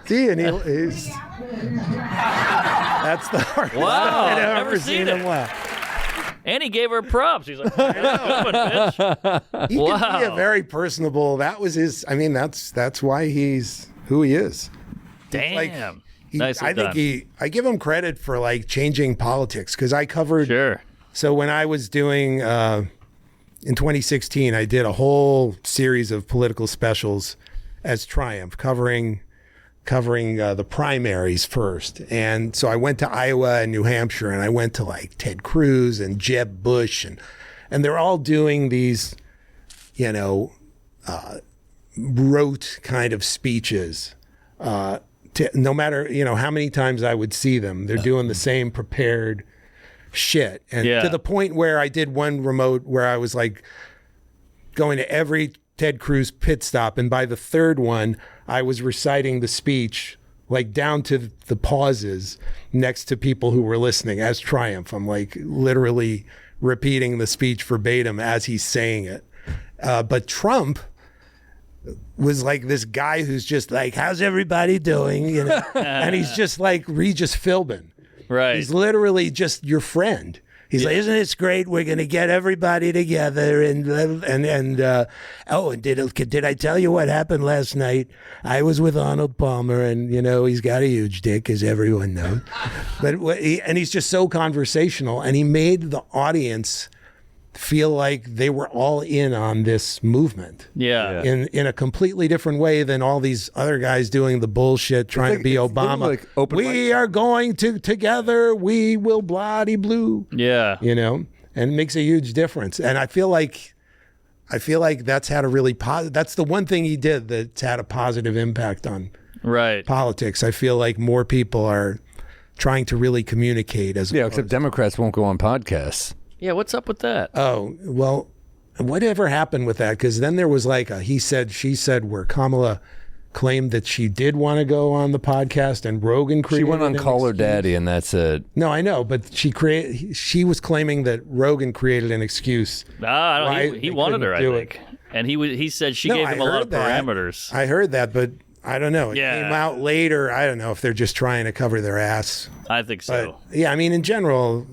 See, and he's that's the hardest Wow, I've never ever seen seen him it. laugh. And he gave her props. He's like, bitch. He can be a very personable. That was his. I mean, that's why he's who he is. Damn. I think I give him credit for like changing politics because I covered. Sure. So when I was doing in 2016, I did a whole series of political specials as Triumph, covering the primaries first. And so I went to Iowa and New Hampshire, and I went to like Ted Cruz and Jeb Bush, and they're all doing these, rote kind of speeches. No matter, how many times I would see them, they're doing the same prepared shit. And to the point where I did one remote where I was like going to every Ted Cruz pit stop. And by the third one, I was reciting the speech, like down to the pauses next to people who were listening as Triumph. I'm like literally repeating the speech verbatim as he's saying it. But Trump was like this guy who's just like, how's everybody doing? And he's just like Regis Philbin. Right. He's literally just your friend. He's like, isn't it great? We're going to get everybody together and did I tell you what happened last night? I was with Arnold Palmer, and he's got a huge dick, as everyone knows. And he's just so conversational, and he made the audience feel like they were all in on this movement. Yeah. In a completely different way than all these other guys doing the bullshit, trying to be Obama. Like we are going to together, we will bloody blue. Yeah. And it makes a huge difference. And I feel like that's had a really that's the one thing he did that's had a positive impact on politics. I feel like more people are trying to really communicate except Democrats won't go on podcasts. Yeah, what's up with that? Oh, well, whatever happened with that? Because then there was like a he said, she said, where Kamala claimed that she did want to go on the podcast, and Rogan created. She went on Call Her Daddy, and that's it. No, I know, but she was claiming that Rogan created an excuse. He wanted her, I think. And he said she gave him a lot of parameters. I heard that, but I don't know. It came out later. I don't know if they're just trying to cover their ass. I think so. But, yeah, I mean, in general,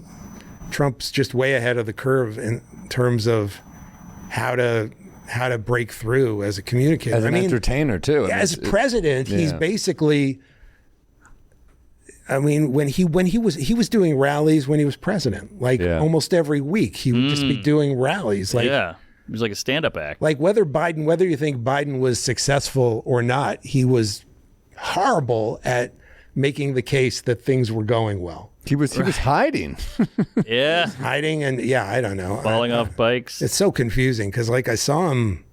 Trump's just way ahead of the curve in terms of how to break through as a communicator. As an entertainer too. As president, he's basically. I mean, when he was doing rallies when he was president, like almost every week, he would just be doing rallies. Like, he was like a stand-up act. Like whether you think Biden was successful or not, he was horrible at making the case that things were going well. He was hiding. Hiding and I don't know. Falling off bikes. It's so confusing because like I saw him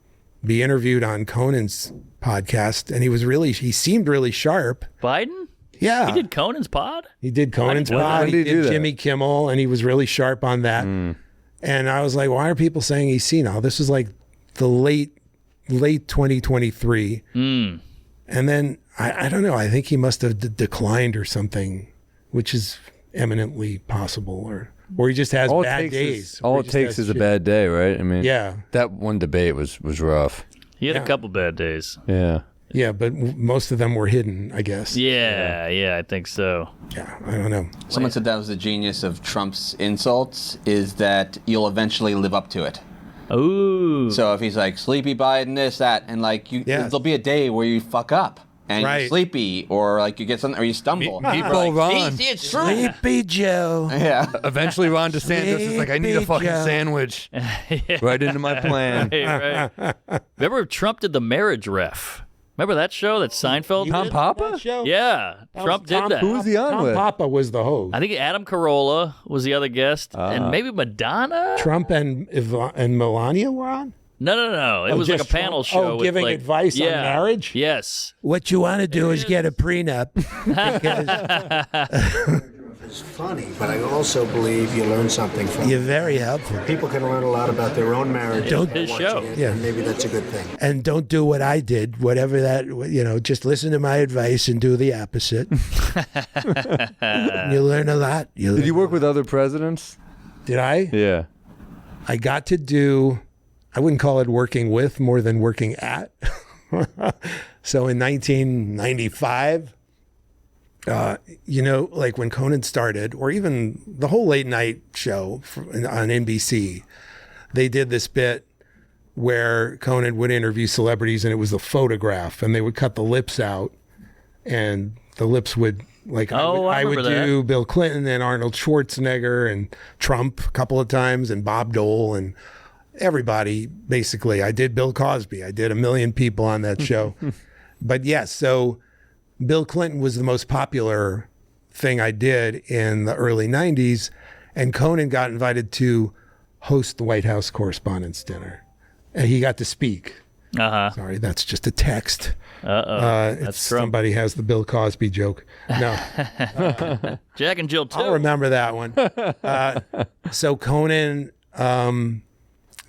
be interviewed on Conan's podcast, and he seemed really sharp. Biden? Yeah. He did Conan's pod? He did Conan's pod. He did Jimmy Kimmel, and he was really sharp on that. And I was like, why are people saying he's senile? This is like the late 2023. And then I don't know. I think he must have declined or something, which is eminently possible, or he just has bad days. All it takes is a bad day, right? I mean, that one debate was rough. He had a couple bad days. Yeah, but most of them were hidden, I guess. Yeah, I think so. Yeah, I don't know. Someone said that was the genius of Trump's insults, is that you'll eventually live up to it. Ooh. So if he's like, sleepy Biden, this, that, and like, there'll be a day where you fuck up. And you're sleepy, or like you get something, or you stumble. People run. It's true. Sleepy Joe. Yeah. Eventually, Ron DeSantis is like, I need a fucking sandwich right into my plan. Right. Remember Trump did the marriage ref? Remember that show that Seinfeld Tom did? Papa? Yeah, Trump did that. Who was he on Tom with? Papa was the host. I think Adam Carolla was the other guest, and maybe Madonna. Trump and Melania were on? No. It was like a panel show. Oh, giving advice on marriage? Yes. What you want to do is get a prenup. It's funny, but I also believe you learn something from it. You're very helpful. People can learn a lot about their own marriage. His show. And maybe that's a good thing. And don't do what I did, whatever that, just listen to my advice and do the opposite. You learn a lot. Did you work with other presidents? Did I? Yeah. I got to do, I wouldn't call it working with more than working at. So in 1995, like when Conan started, or even the whole late night show on NBC, they did this bit where Conan would interview celebrities, and it was a photograph, and they would cut the lips out, and the lips would, like, I would do Bill Clinton and Arnold Schwarzenegger and Trump a couple of times, and Bob Dole and everybody, basically. I did Bill Cosby. I did a million people on that show. But yes, so Bill Clinton was the most popular thing I did in the early 90s, and Conan got invited to host the White House Correspondents' Dinner. And he got to speak. Sorry, that's just a text. That's somebody has the Bill Cosby joke. No. Jack and Jill too. I'll remember that one. So Conan,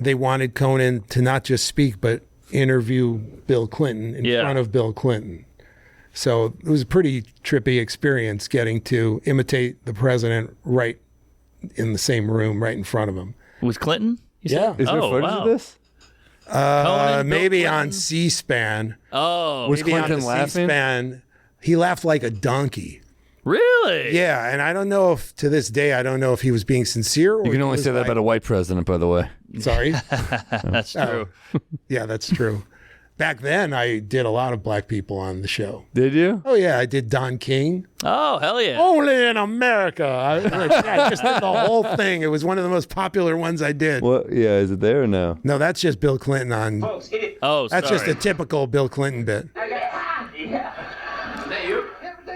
they wanted Conan to not just speak, but interview Bill Clinton in front of Bill Clinton. So it was a pretty trippy experience getting to imitate the president right in the same room, right in front of him. Was Clinton? Yeah. Is there footage of this? Maybe on C-SPAN. Oh, was maybe Clinton on the laughing? C-SPAN. He laughed like a donkey. Really? Yeah, and I don't know if to this day I don't know if he was being sincere. Or You can only say that about a white president, by the way. Sorry. That's true. Yeah, that's true. Back then, I did a lot of black people on the show. Did you? Oh yeah, I did Don King. Oh hell yeah! Only in America. I just did the whole thing. It was one of the most popular ones I did. What? Yeah, is it there or no? No, that's just Bill Clinton on. That's just a typical Bill Clinton bit.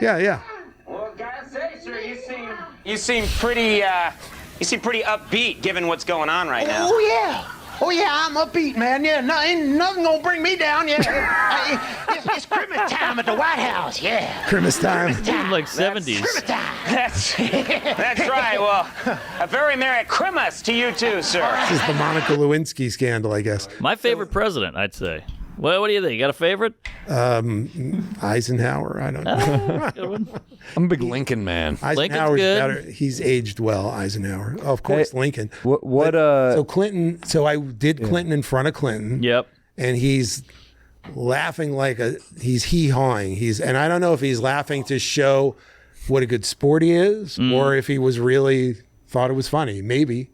Yeah. Well, gotta say, sir, you seem pretty upbeat given what's going on right now. Oh yeah, I'm upbeat, man. Yeah, ain't nothing gonna bring me down. Yeah, it's Christmas time at the White House. Yeah, Christmas time. Like 70s. That's right. Well, a very Merry Christmas to you too, sir. This is the Monica Lewinsky scandal, I guess. My favorite president, I'd say. Well, what do you think? You got a favorite? Eisenhower. I don't know. Good one. I'm a big Lincoln man. Eisenhower's good. better. He's aged well, Eisenhower. Oh, of course, Lincoln. So Clinton, so I did Clinton in front of Clinton. Yep. And he's laughing like he's hee-hawing. And I don't know if he's laughing to show what a good sport he is or if he was really thought it was funny. Maybe.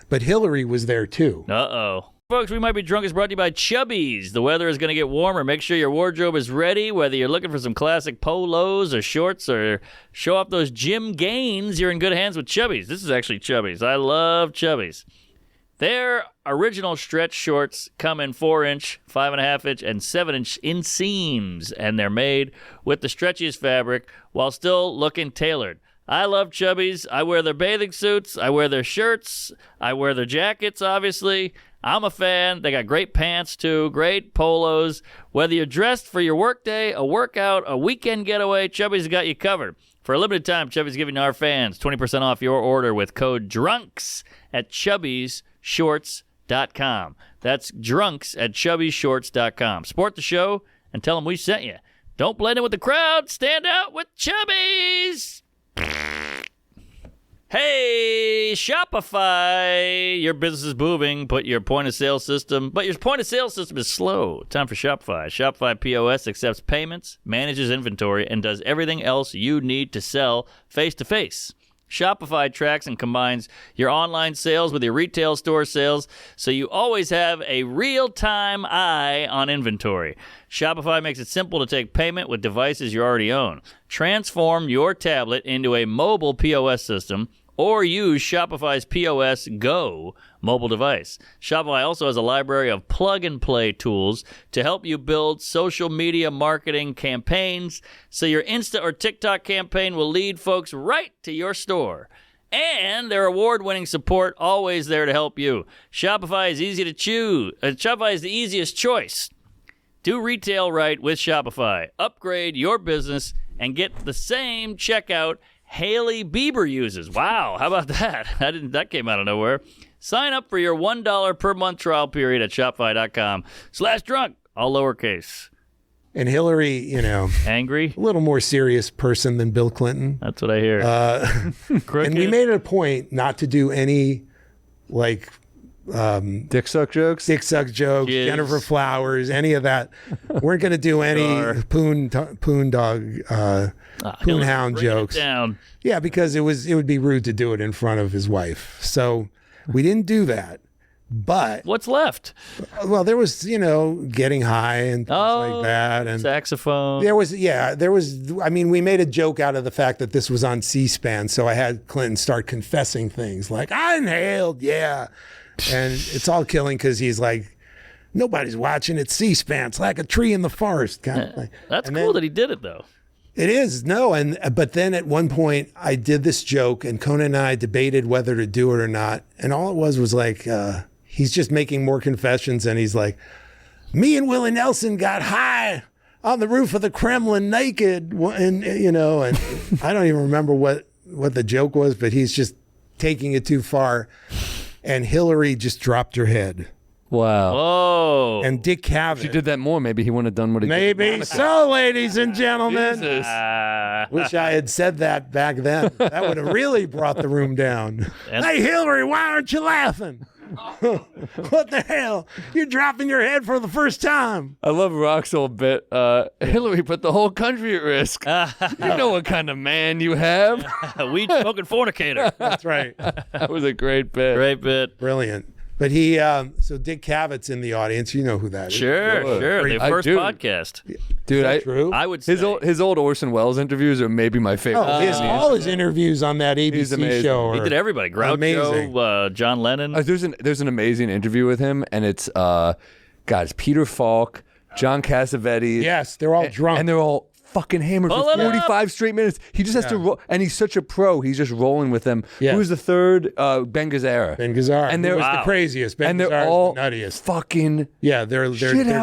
But Hillary was there too. Uh-oh. Folks, We Might Be Drunk is brought to you by Chubbies. The weather is going to get warmer. Make sure your wardrobe is ready, whether you're looking for some classic polos or shorts or show off those gym gains. You're in good hands with Chubbies. This is actually Chubbies. I love Chubbies. Their original stretch shorts come in 4-inch, 5.5-inch, and 7-inch inseams, and they're made with the stretchiest fabric while still looking tailored. I love Chubbies. I wear their bathing suits. I wear their shirts. I wear their jackets, obviously. I'm a fan. They got great pants, too, great polos. Whether you're dressed for your workday, a workout, a weekend getaway, Chubbies got you covered. For a limited time, Chubbies giving our fans 20% off your order with code DRUNKS at chubbiesshorts.com. That's drunks at chubbiesshorts.com. Support the show and tell them we sent you. Don't blend in with the crowd. Stand out with Chubbies. Hey, Shopify, your business is booming, but your point of sale system is slow. Time for Shopify. Shopify POS accepts payments, manages inventory, and does everything else you need to sell face-to-face. Shopify tracks and combines your online sales with your retail store sales, so you always have a real-time eye on inventory. Shopify makes it simple to take payment with devices you already own. Transform your tablet into a mobile POS system or use Shopify's POS Go mobile device. Shopify also has a library of plug-and-play tools to help you build social media marketing campaigns, so your Insta or TikTok campaign will lead folks right to your store. And their award-winning support always there to help you. Shopify is easy to choose. Shopify is the easiest choice. Do retail right with Shopify. Upgrade your business and get the same checkout Hailey Bieber uses. Wow, how about that? That came out of nowhere. Sign up for your $1 per month trial period at shopify.com/drunk, all lowercase. And Hillary, angry, a little more serious person than Bill Clinton. That's what I hear. And we made it a point not to do any dick suck jokes, Jizz. Jennifer Flowers, any of that. Weren't going to do any poon hound jokes. Down. Yeah, because it would be rude to do it in front of his wife. So we didn't do that. But what's left? Well, there was, getting high and things like that, and saxophone. There was. I mean, we made a joke out of the fact that this was on C-SPAN, so I had Clinton start confessing things like, "I inhaled, yeah," and it's all killing because he's like, "Nobody's watching. It's C-SPAN. It's like a tree in the forest." Kind of thing. That's cool that he did it though. It is, but then at one point I did this joke, and Conan and I debated whether to do it or not, and all it was like. He's just making more confessions, and he's like, "Me and Willie Nelson got high on the roof of the Kremlin naked," and I don't even remember what the joke was, but he's just taking it too far, and Hillary just dropped her head. Wow. Oh. And Dick Cavett. If she did that more, maybe he wouldn't have done what he did. Maybe so, ladies and gentlemen. Jesus. Wish I had said that back then. That would have really brought the room down. Hey, Hillary, why aren't you laughing? What the hell? You're dropping your head for the first time. I love Rock's old bit. Hillary put the whole country at risk. You know what kind of man you have. Weed smoking fornicator. That's right. That was a great bit. Great bit. Brilliant. But he, so Dick Cavett's in the audience. You know who that is. Sure. The first podcast. Dude, true? I would say. His old Orson Welles interviews are maybe my favorite. All his interviews on that ABC show. He did everybody. Groucho, John Lennon. There's an amazing interview with him, and it's it's Peter Falk, John Cassavetes. Yes, they're all drunk. And they're all fucking hammered for 45 straight minutes. He just has to roll, and he's such a pro. He's just rolling with them. Yeah. Who's the third? Ben Gazzara. Ben Gazzara. And they're the craziest. Ben and they're Gazzara's all the nuttiest. Fucking they're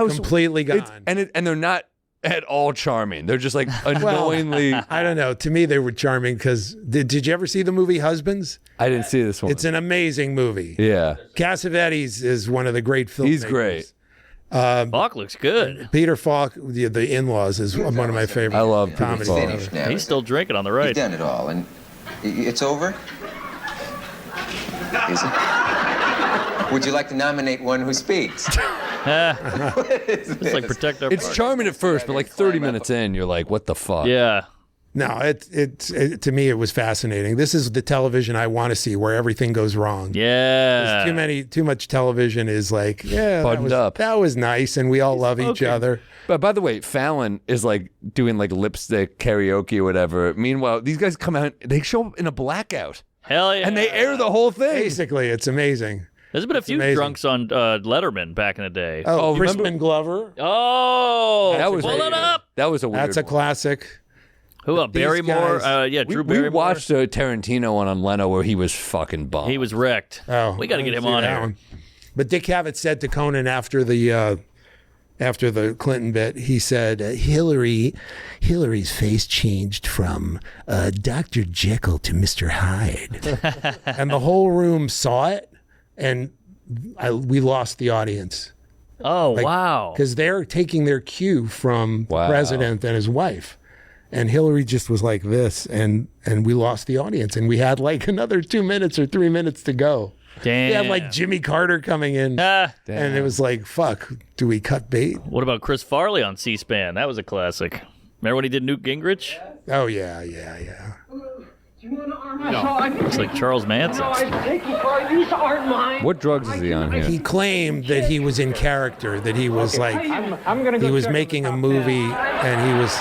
completely gone. And they're not at all charming. They're just like annoyingly. I don't know. To me, they were charming because did you ever see the movie Husbands? I didn't see this one. It's an amazing movie. Yeah. Cassavetes is one of the great filmmakers. He's great. Falk looks good. Peter Falk, the In-Laws, is one of my favorite. I love comedy. Peter Falk. He's still drinking on the right. You've done it all, and it's over? Is it? Would you like to nominate one who speaks? It's like protect our. It's charming at first, but like 30 minutes in, you're like, what the fuck? Yeah. No, it to me it was fascinating. This is the television I want to see, where everything goes wrong. Yeah. Too much television is like, buttoned up. That was nice, and we all love each other. But by the way, Fallon is like doing like lipstick karaoke or whatever. Meanwhile, these guys come out, they show up in a blackout. Hell yeah. And they air the whole thing. Basically, it's amazing. There's been a few drunks on Letterman back in the day. Oh, Crispin Glover. Oh, that was pull it up. That was a weird That's a classic. Who? Barrymore? Drew Barrymore. We watched a Tarantino one on Leno where he was fucking bummed. He was wrecked. Oh, we got to get him on here. But Dick Cavett said to Conan after the Clinton bit, he said, Hillary's face changed from Dr. Jekyll to Mr. Hyde. And the whole room saw it, and we lost the audience. Oh, wow. Because they're taking their cue from the president and his wife. And Hillary just was like this, and we lost the audience. And we had like another 2 minutes or 3 minutes to go. Damn. We had like Jimmy Carter coming in, and it was like, fuck, do we cut bait? What about Chris Farley on C-SPAN? That was a classic. Remember when he did Newt Gingrich? Oh, yeah. It's like Charles Manson. What drugs is he on here? He claimed that he was in character, that he was like, he was making a movie, and he was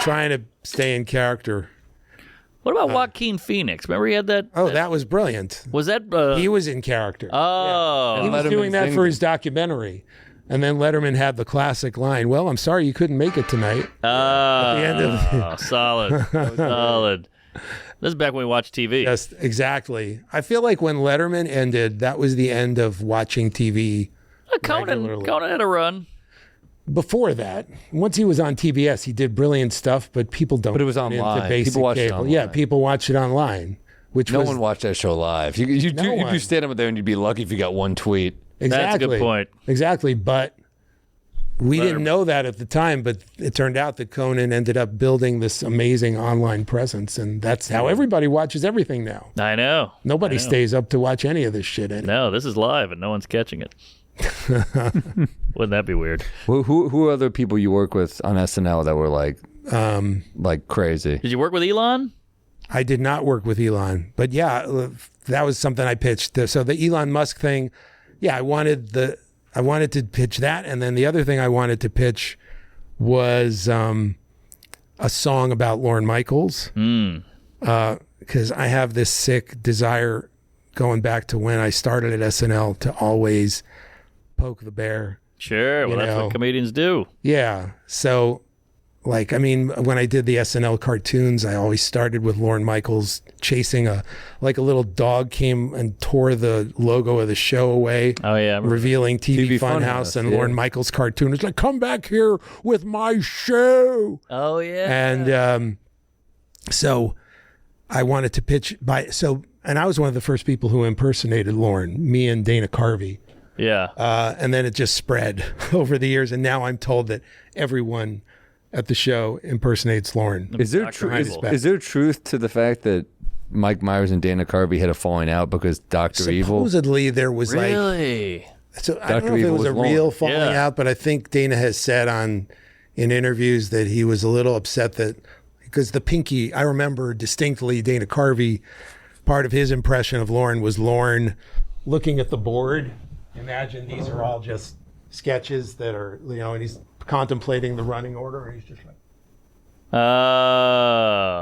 trying to stay in character. What about Joaquin Phoenix? Remember he had that? Oh, that was brilliant. Was that? He was in character. Oh. Yeah. He was doing that for his documentary. And then Letterman had the classic line, well, I'm sorry you couldn't make it tonight. At the end of solid. Solid. This is back when we watched TV. Yes, exactly. I feel like when Letterman ended, that was the end of watching TV. Conan had a run. Before that, once he was on TBS, he did brilliant stuff, but people don't. But it was online. People watched it online. Yeah, people watched it online. No one watched that show live. You'd be standing up there and you'd be lucky if you got one tweet. Exactly. That's a good point. Exactly, but We didn't know that at the time, but it turned out that Conan ended up building this amazing online presence, and that's how everybody watches everything now. I know. Nobody stays up to watch any of this shit anymore. No, this is live, and no one's catching it. Wouldn't that be weird? Who are other people you work with on SNL that were like crazy? Did you work with Elon? I did not work with Elon, but yeah, that was something I pitched. So the Elon Musk thing, yeah, I wanted to pitch that, and then the other thing I wanted to pitch was a song about Lorne Michaels, because I have this sick desire going back to when I started at SNL to always poke the bear. Sure, well, that's what comedians do. Yeah, so like, I mean, when I did the SNL cartoons, I always started with Lorne Michaels chasing a little dog came and tore the logo of the show away. Oh, yeah. Revealing TV Funhouse, and Lorne Michaels' cartoon is like, come back here with my show. Oh, yeah. And so I wanted to pitch and I was one of the first people who impersonated Lorne, me and Dana Carvey. Yeah. And then it just spread over the years, and now I'm told that everyone at the show impersonates Lorne. Is there truth to the fact that Mike Myers and Dana Carvey had a falling out because Dr. Evil? Supposedly there was really? So I don't know if it was a real falling out, but I think Dana has said in interviews that he was a little upset because the pinky, I remember distinctly Dana Carvey, part of his impression of Lorne was Lorne looking at the board. Imagine these are all just sketches that are, and he's contemplating the running order, and he's just like,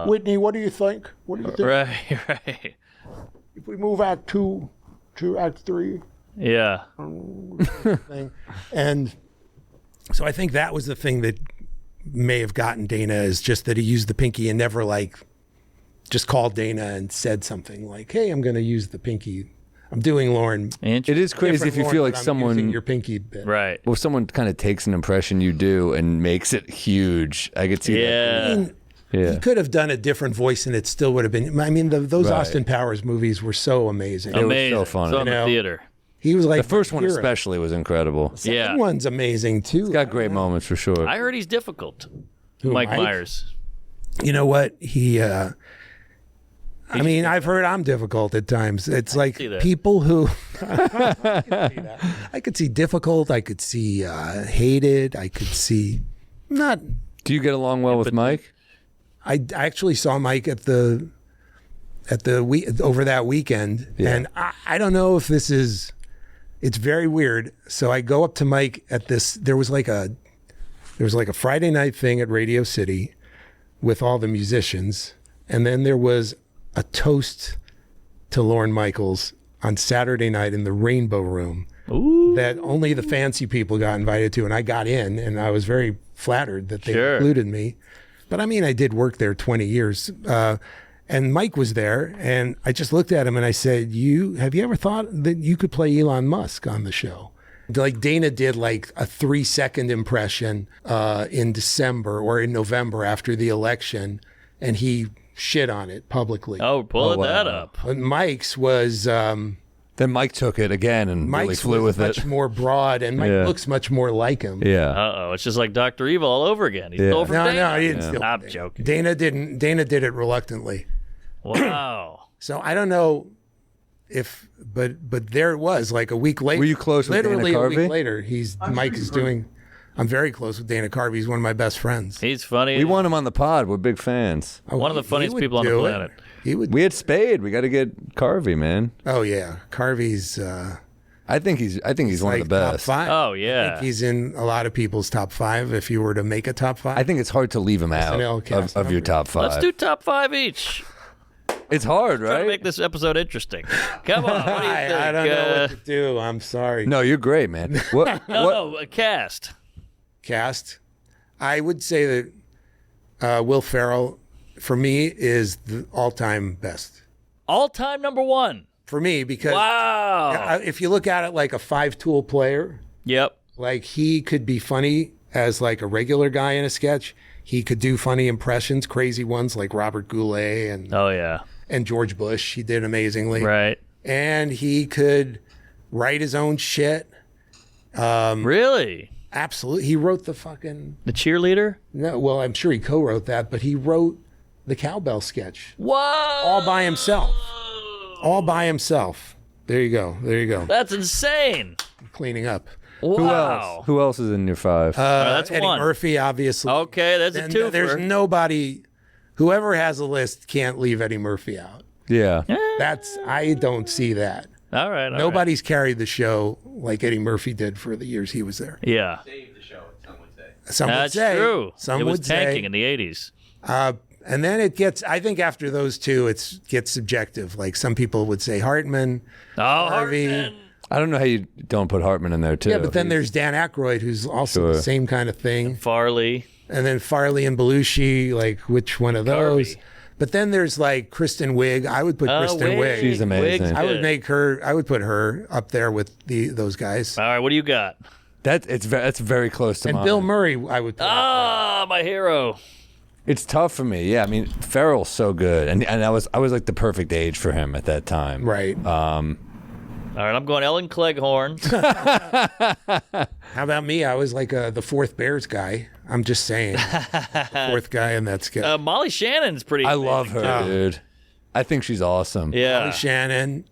Whitney, what do you think? What do you think? Right. If we move Act 2 to Act 3. Yeah. And so I think that was the thing that may have gotten Dana, is just that he used the pinky and never just called Dana and said something like, hey, I'm going to use the pinky. I'm doing Lorne. It is crazy if you Lorne, feel like I'm someone using your pinky bit. Right. Well, if someone kind of takes an impression you do and makes it huge, I could see that. I mean, he could have done a different voice and it still would have been. I mean, those Austin Powers movies were so amazing. They were so funny. So in the theater. He was like the first one especially was incredible. The second one's amazing too. He's got great moments for sure. I heard he's difficult. Who, Mike Myers. You know what? I mean, I've heard I'm difficult at times. It's like people who I could see difficult. I could see hated. I could see not. Do you get along well with Mike? I actually saw Mike at the over that weekend, and I don't know if this is. It's very weird. So I go up to Mike at this. There was like a Friday night thing at Radio City with all the musicians, and then there was a toast to Lorne Michaels on Saturday night in the Rainbow Room. Ooh. That only the fancy people got invited to, and I got in, and I was very flattered that they included me. But I mean, I did work there 20 years, and Mike was there, and I just looked at him and I said, have you ever thought that you could play Elon Musk on the show? Like Dana did like a 3-second impression in December or in November after the election, and he shit on it publicly. Oh, pulling that up. But Mike's was then Mike took it again and really Mike's flew was with much it. more broad, and Mike looks much more like him. Yeah. Uh-oh, it's just like Dr. Evil all over again. He stole from Dana. No, he didn't steal. I'm joking. Dana didn't. Dana did it reluctantly. Wow. So I don't know if, but there it was like a week later. Were you close with Dana literally a Carvey? week later, Mike is doing. I'm very close with Dana Carvey. He's one of my best friends. He's funny. We want him on the pod. We're big fans. One of the funniest people on the planet. We had Spade. We got to get Carvey, man. Oh yeah, Carvey's. I think he's one of the best. Top 5. Oh yeah, I think he's in a lot of people's top 5. If you were to make a top 5, I think it's hard to leave him out of your top 5. Let's do top 5 each. It's hard, right? Try to make this episode interesting. Come on, what do you think? I don't know what to do. I'm sorry. No, you're great, man. No, a cast. Cast. I would say that Will Ferrell, for me, is the all-time best. All-time number 1 for me, because wow, if you look at it like a 5-tool player, like he could be funny as like a regular guy in a sketch. He could do funny impressions, crazy ones like Robert Goulet and George Bush. He did amazingly, right? And he could write his own shit. Really? Absolutely. He wrote the cheerleader? No, well, I'm sure he co-wrote that, but he wrote the cowbell sketch. Whoa! All by himself. All by himself. There you go. That's insane. I'm cleaning up. Wow. Who else is in your 5? That's Eddie one. Murphy, obviously. Okay, that's a two. There's nobody. Whoever has a list can't leave Eddie Murphy out. Yeah. I don't see that. All right. Nobody's carried the show like Eddie Murphy did for the years he was there. Yeah. Saved the show, some would say. Some would That's say. true. Some it was would tanking say. in the 80s. And then it gets, I think after those two, it gets subjective. Like some people would say Hartman, Harvey. Hartman. I don't know how you don't put Hartman in there too. Yeah, but then there's Dan Aykroyd, who's also the same kind of thing. Farley. And then Farley and Belushi, like which one of those? Harvey. But then there's like Kristen Wiig. I would put Kristen Wiig. She's amazing. I would put her up there with those guys. All right, what do you got? That's very close to and mine. Bill Murray, I would put. My hero. It's tough for me. Yeah, I mean, Farrell's so good, and I was like the perfect age for him at that time. Right. All right, I'm going Ellen Cleghorn. How about me? I was like the fourth Bears guy. I'm just saying. The fourth guy in that sketch. Molly Shannon's pretty I love her, dude. I think she's awesome. Yeah. Molly Shannon.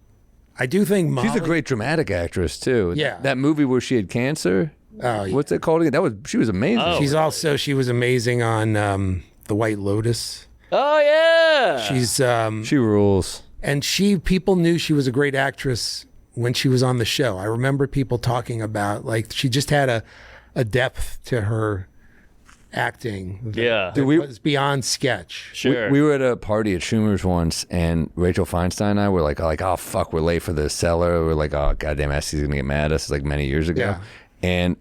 I do think Molly. She's a great dramatic actress, too. Yeah. That movie where she had cancer. Oh, yeah. What's it called again? She was amazing. She was amazing on The White Lotus. Oh, yeah. She rules. And people knew she was a great actress when she was on the show. I remember people talking about, like, she just had a depth to her acting that was beyond sketch. Sure. We were at a party at Schumer's once, and Rachel Feinstein and I were like, oh, fuck, we're late for the cellar. We're like, oh, goddamn, Essie's going to get mad at us. It's like many years ago. Yeah. And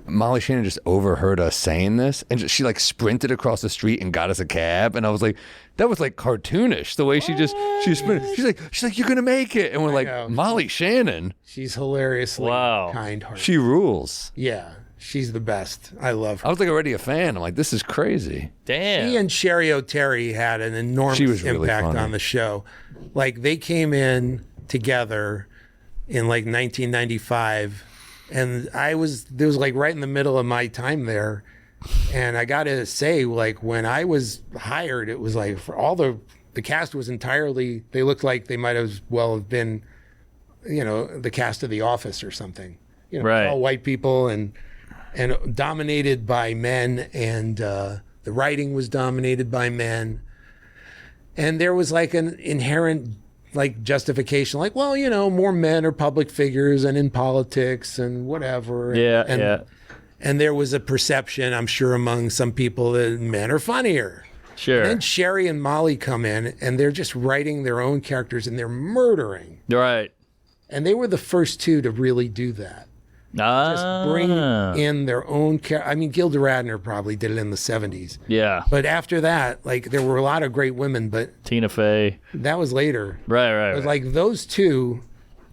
Molly Shannon just overheard us saying this, and she like sprinted across the street and got us a cab. And I was like, that was like cartoonish, the way she sprinted. She's like, you're going to make it. And we're like, Molly Shannon. She's hilariously kind-hearted. She rules. Yeah. She's the best. I love her. I was like already a fan. I'm like, this is crazy. Damn. She and Sherry O'Terry had an enormous impact on the show. Like they came in together in like 1995, and there was like right in the middle of my time there. And I got to say, like when I was hired, it was like for all the cast was entirely. They looked like they might as well have been, the cast of The Office or something. Right. All white people and dominated by men, and the writing was dominated by men. And there was like an inherent like justification, like, well, more men are public figures and in politics and whatever. Yeah. And there was a perception, I'm sure, among some people that men are funnier. Sure. And then Sherry and Molly come in, and they're just writing their own characters, and they're murdering. Right. And they were the first two to really do that. Just bring in their own character. I mean, Gilda Radner probably did it in the 70s. Yeah. But after that, like, there were a lot of great women, but Tina Fey. That was later. Right. But like those two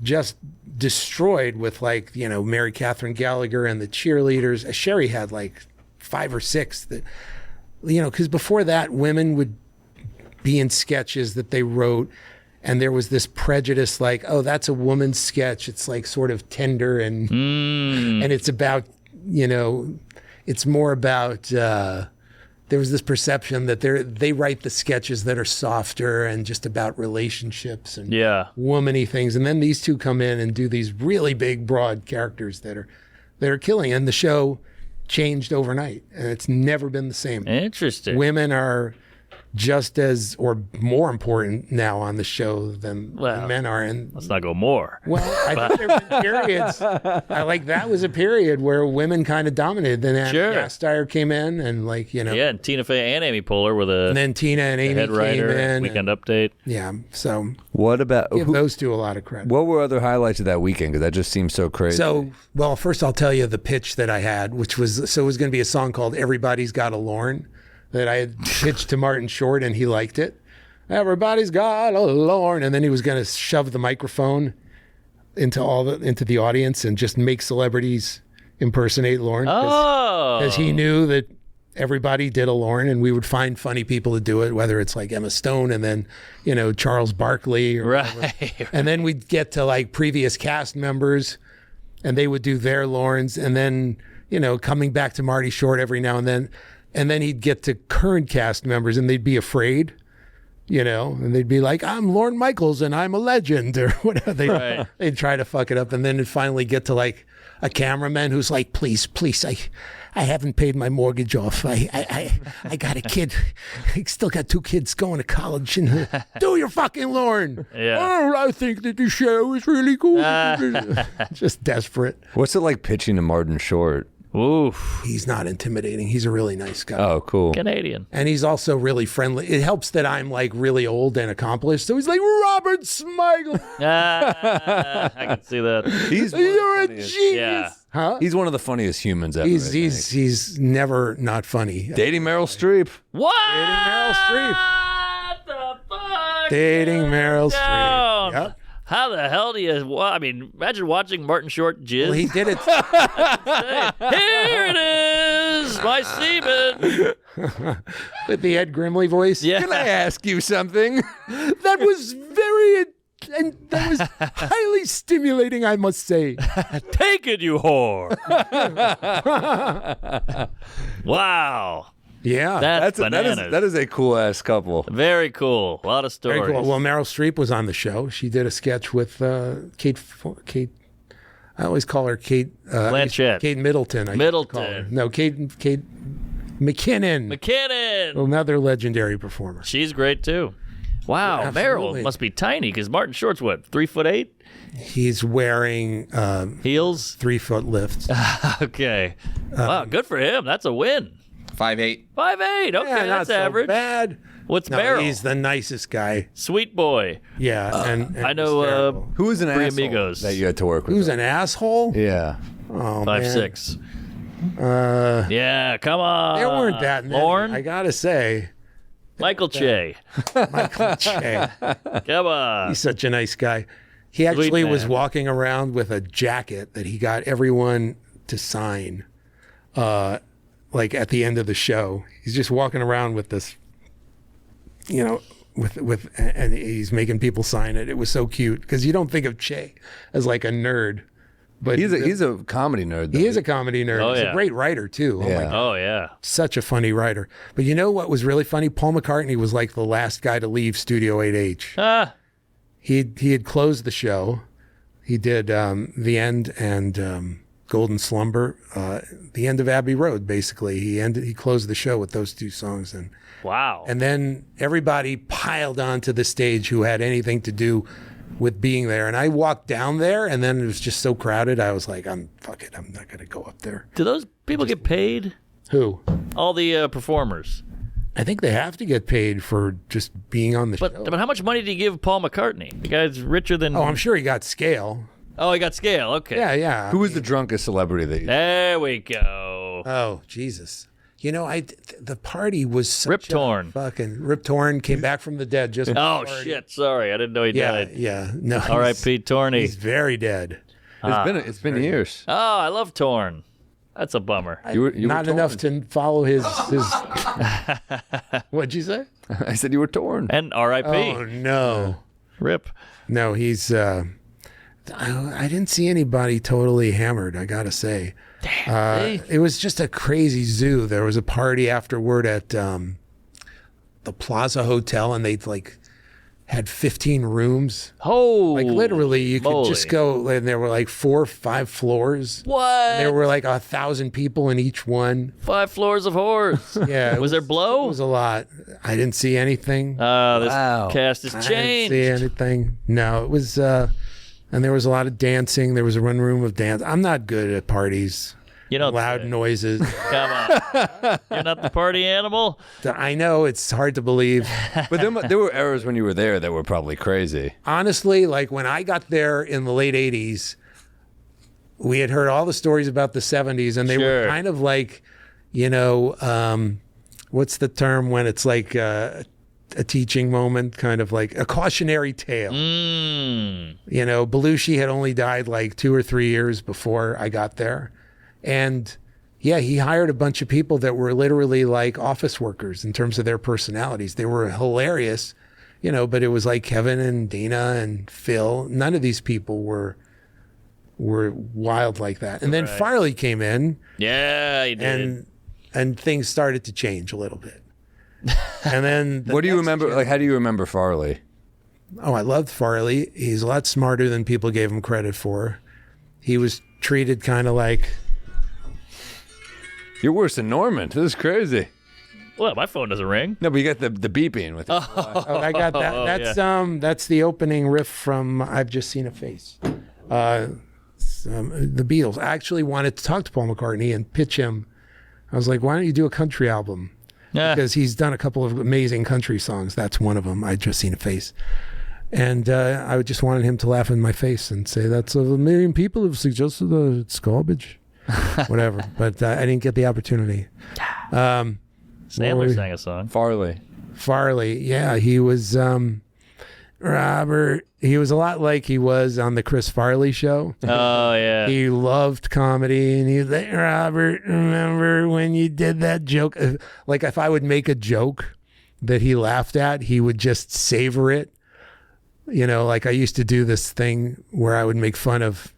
just destroyed with like, Mary Catherine Gallagher and the cheerleaders. Sherry had like 5 or 6 that, because before that, women would be in sketches that they wrote. And there was this prejudice like, oh, that's a woman's sketch. It's like sort of tender and it's about, it's more about, there was this perception that they write the sketches that are softer and just about relationships and womany things. And then these two come in and do these really big, broad characters that are killing. And the show changed overnight, and it's never been the same. Interesting. Women are just as or more important now on the show than men are. And let's not go more. Well, I think there have been periods. That was a period where women kind of dominated. Then Gasteyer came in and Yeah, and Tina Fey and Amy Poehler were and then Tina and Amy head writer, came in. Weekend Update. Yeah, so what about give those two a lot of credit. What were other highlights of that weekend? Because that just seems so crazy. So, well, first I'll tell you the pitch that I had, which was it was going to be a song called "Everybody's Got a Lorne" that I had pitched to Martin Short, and he liked it. Everybody's got a Lorne, and then he was going to shove the microphone into the audience and just make celebrities impersonate Lorne. Because he knew that everybody did a Lorne, and we would find funny people to do it, whether it's like Emma Stone and then Charles Barkley, or right. And then we'd get to like previous cast members, and they would do their Lornes, and then coming back to Marty Short every now and then he'd get to current cast members and they'd be afraid, and they'd be like, I'm Lorne Michaels and I'm a legend or whatever. They'd try to fuck it up, and then it'd finally get to like a cameraman who's like, please, I haven't paid my mortgage off. I got a kid. I still got 2 kids going to college. And do your fucking Lorne. Yeah. Oh, I think that the show is really cool. Just desperate. What's it like pitching to Martin Short? Oof. He's not intimidating. He's a really nice guy. Oh, cool. Canadian. And he's also really friendly. It helps that I'm like really old and accomplished. So he's like, Robert Smigel. I can see that. You're a genius. Yeah. Huh? He's one of the funniest humans ever. He's never not funny. Dating Meryl Streep. What? Dating Meryl Streep. What the fuck? Dating Meryl Down. Streep. Yep. How the hell do you? I mean, imagine watching Martin Short jizz. Well, he did it. Here it is, my semen. With the Ed Grimley voice. Yeah. Can I ask you something? That was and that was highly stimulating, I must say. Take it, you whore. Wow. Yeah. That's bananas. That is a cool ass couple. Very cool. A lot of stories. Very cool. Well, Meryl Streep was on the show. She did a sketch with Kate. I always call her Kate. Blanchett. Kate Middleton. I Middleton. call her. No, Kate McKinnon. Another legendary performer. She's great too. Wow, Yeah, Meryl absolutely. must be tiny because Martin Short's what, 3'8"? He's wearing heels, 3-foot lifts. Okay. Wow, good for him. That's a win. 5'8". 5'8". Okay, Yeah, not that's so average. bad. What's No, Meryl? he's the nicest guy. Sweet boy. Yeah, and I know. Who was an Three asshole amigos. that you had to work with? Who's an asshole? Yeah. Oh, 5'6". man. Yeah, come on. There weren't that many. Lorne? I gotta say, Michael Che. Michael Che. Come on. He's such a nice guy. He actually was walking around with a jacket that he got everyone to sign, like at the end of the show. He's just walking around with this, and he's making people sign it. It was so cute because you don't think of Che as like a nerd, but He's a comedy nerd, though. he is a comedy nerd. Oh, He's yeah. a great writer too. Oh my God. Oh, yeah. Such a funny writer. But you know what was really funny? Paul McCartney was like the last guy to leave Studio 8H. Ah. He had closed the show. He did The End and Golden Slumber, the end of Abbey Road, basically. He closed the show with those 2 songs. Wow. And then everybody piled onto the stage who had anything to do with being there. And I walked down there, and then it was just so crowded. I was like, fuck it, I'm not going to go up there. Do those people get paid? Who? All the performers. I think they have to get paid for just being on the show. But how much money did you give Paul McCartney? The guy's richer than... Oh, I'm sure he got scale. Oh, he got scale. Okay. Yeah. Who was the drunkest celebrity that you... There we go. Oh, Jesus. The party was such Rip Torn. Fucking Rip Torn came back from the dead just Oh, before shit. Sorry. I didn't know he died. Yeah. No. R.I.P. Torny. He's very dead. It's been years. Oh, I love Torn. That's a bummer. You were Not torn. enough to follow his What'd you say? I said you were torn. And R.I.P. Oh no. Rip. No, he's I didn't see anybody totally hammered, I gotta say. Damn. It was just a crazy zoo. There was a party afterward at the Plaza Hotel, and they'd like had 15 rooms. Oh, like literally, you could moly. just go, and there were like 4 or 5 floors. What? And there were like 1,000 people in each one. 5 floors of whores. Yeah. Was there blow? It was a lot. I didn't see anything. This Wow. cast has I changed. didn't see anything. No, it was, and there was a lot of dancing. There was a one room of dance. I'm not good at parties. You know, Loud noises. Come on. You're not the party animal? I know, it's hard to believe. But there were eras when you were there that were probably crazy. Honestly, like when I got there in the late 80s, we had heard all the stories about the 70s, and they were kind of like, what's the term when it's like a teaching moment, kind of like a cautionary tale. Belushi had only died like 2 or 3 years before I got there. And yeah, he hired a bunch of people that were literally like office workers in terms of their personalities. They were hilarious, but it was like Kevin and Dana and Phil. None of these people were were wild like that. And then Farley came in. Yeah, he did. And things started to change a little bit. And then what do you remember? Like, how do you remember Farley? Oh, I loved Farley. He's a lot smarter than people gave him credit for. He was treated kind of like... You're worse than Norman. This is crazy. Well, my phone doesn't ring. No, but you got the beeping with it. I got that. That's the opening riff from I've Just Seen a Face. The Beatles. I actually wanted to talk to Paul McCartney and pitch him. I was like, why don't you do a country album? Yeah. Because he's done a couple of amazing country songs. That's one of them. I've Just Seen a Face. And I just wanted him to laugh in my face and say, that's a million people have suggested it's garbage. Whatever. But I didn't get the opportunity. Sandler sang a song. Farley, yeah. He was Robert. He was a lot like he was on the Chris Farley show. Oh, yeah. He loved comedy, and he was like, Robert, remember when you did that joke? Like, if I would make a joke that he laughed at, he would just savor it. You know, like I used to do this thing where I would make fun of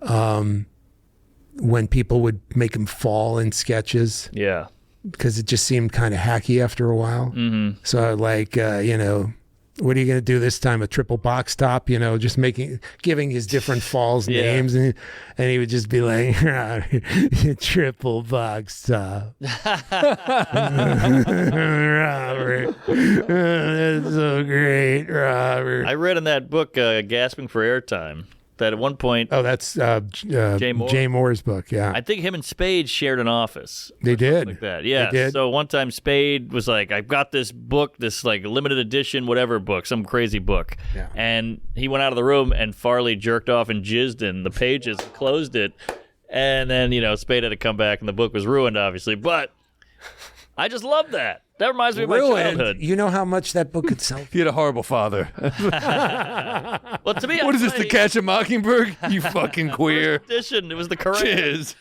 when people would make him fall in sketches. Yeah. Because it just seemed kind of hacky after a while. Mm-hmm. So like, you know, what are you going to do this time? A triple box top, you know, just giving his different falls names. And he would just be like, triple box top. Robert. That's so great, Robert. I read in that book, Gasping for Airtime, that at one point... Oh, that's Jay Moore's book, yeah. I think him and Spade shared an office. They did. Like that, yeah. They did. So one time Spade was like, I've got this book, this like limited edition whatever book, some crazy book. Yeah. And he went out of the room and Farley jerked off and jizzed in the pages, closed it. And then, you know, Spade had to come back and the book was ruined, obviously. But I just love that. That reminds me of my childhood. You know how much that book could sell? You had a horrible father. Well, to me, what is this, To Catch a Mockingbird? You fucking queer. Edition. It was the Quran. Jizz.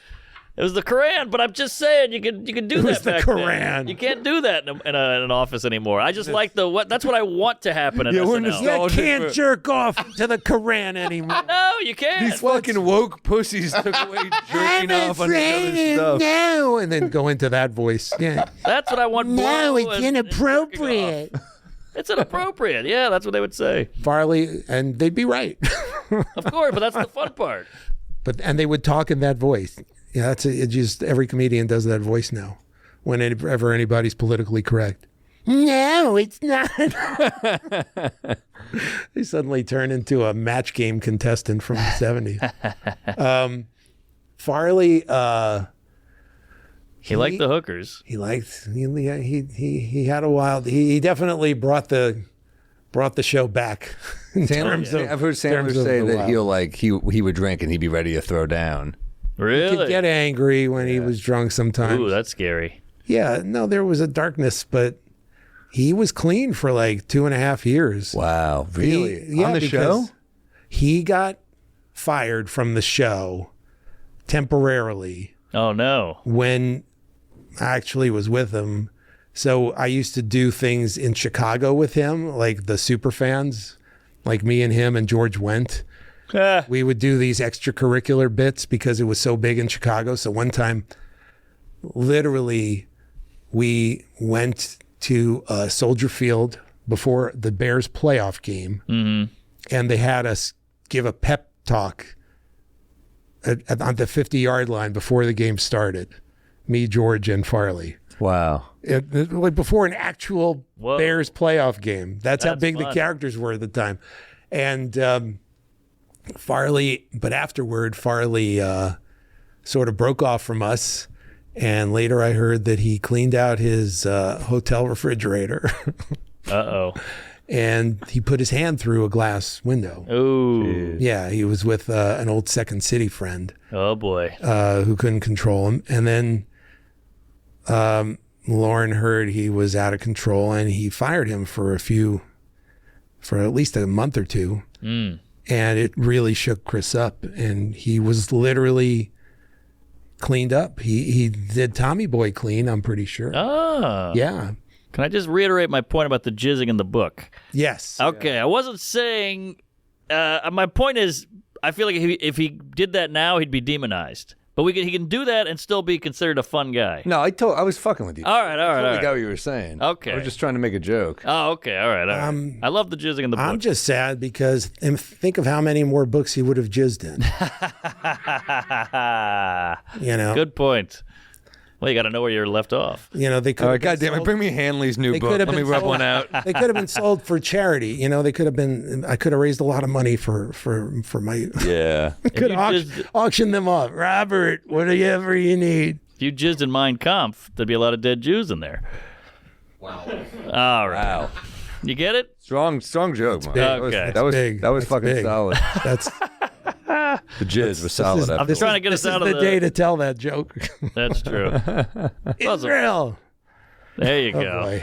It was the Quran, but I'm just saying you can do that back then. You can't do that in an office anymore. I just like that's what I want to happen in SNL. You can't jerk off to the Quran anymore. No, you can't. These fucking woke pussies took away jerking off on each other's stuff. No, and then go into that voice. Yeah. That's what I want. No, it's inappropriate. It's inappropriate. Yeah, that's what they would say. Farley, and they'd be right. Of course, but that's the fun part. And they would talk in that voice. Yeah, it just every comedian does that voice now. Whenever anybody's politically correct. No, it's not. They suddenly turn into a match game contestant from the 70s. Farley, he liked the hookers. He had a wild. He definitely brought the show back. I've heard Sandler say that he would drink and he'd be ready to throw down. Really? He could get angry when he was drunk sometimes. Ooh, that's scary. Yeah, no, there was a darkness, but he was clean for like 2.5 years. Wow, really? On the show? He got fired from the show temporarily. Oh, no. When I actually was with him. So I used to do things in Chicago with him, like the super fans, like me and him and George Wendt. We would do these extracurricular bits because it was so big in Chicago. So one time, literally, we went to Soldier Field before the Bears playoff game, and they had us give a pep talk on the 50-yard line before the game started. Me, George, and Farley. Wow. Like before an actual Bears playoff game. That's how big fun. The characters were at the time. And Farley, but afterward, Farley sort of broke off from us. And later I heard that he cleaned out his hotel refrigerator. Uh-oh. And he put his hand through a glass window. Ooh. Yeah, he was with an old Second City friend. Oh, boy. Who couldn't control him. And then Lauren heard he was out of control, and he fired him for at least a month or two. And it really shook Chris up, and he was literally cleaned up. He did Tommy Boy clean, I'm pretty sure. Ah. Yeah. Can I just reiterate my point about the jizzing in the book? Yes. Okay, I wasn't saying... my point is, I feel like if he did that now, he'd be demonized. But he can do that and still be considered a fun guy. No, I was fucking with you. All right. I got what you were saying. Okay. I was just trying to make a joke. Oh, okay. All right. I love the jizzing in the book. I'm just sad because think of how many more books he would have jizzed in. Good point. Well, you got to know where you're left off. They could. All right, goddamn it! Bring me Hanley's new book. Let me rub one out. They could have been sold for charity. They could have been. I could have raised a lot of money for my. Yeah. Could auction them off. Robert, whatever you need. If you jizzed in Mein Kampf, there'd be a lot of dead Jews in there. Wow. All right. Wow. You get it? Strong joke, man. Okay. That was big. That was That's fucking big. solid. That's. The jizz was solid. I'm just trying to get us out of the day to tell that joke. That's true. Israel. There you go. Boy.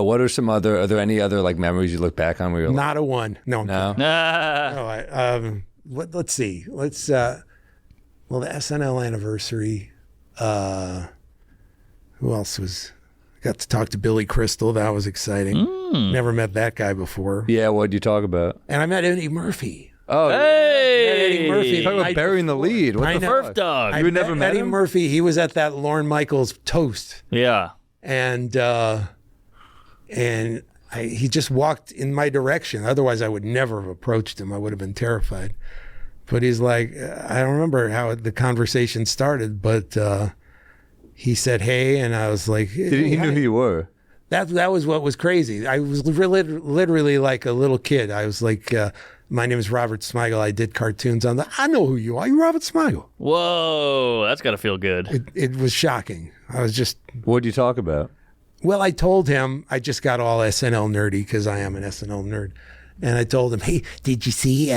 What are some other? Are there any other like memories you look back on where you're like, Not a one. No. no? Let's see. The SNL anniversary. Who else was? Got to talk to Billy Crystal. That was exciting. Never met that guy before. Yeah, what'd you talk about? And I met Eddie Murphy. Oh, hey! Eddie Murphy. Talk about burying the lead. What the Murph fuck? dog. You had never met Eddie him? Murphy. He was at that Lorne Michaels toast. Yeah. And he just walked in my direction. Otherwise, I would never have approached him. I would have been terrified. But he's like, I don't remember how the conversation started, but he said, hey, and I was like... He knew who you were. That was what was crazy. I was literally like a little kid. I was like, my name is Robert Smigel. I did cartoons on I know who you are. You're Robert Smigel. Whoa, that's got to feel good. It was shocking. I was just... What'd you talk about? Well, I told him, I just got all SNL nerdy because I am an SNL nerd. And I told him, hey, did you see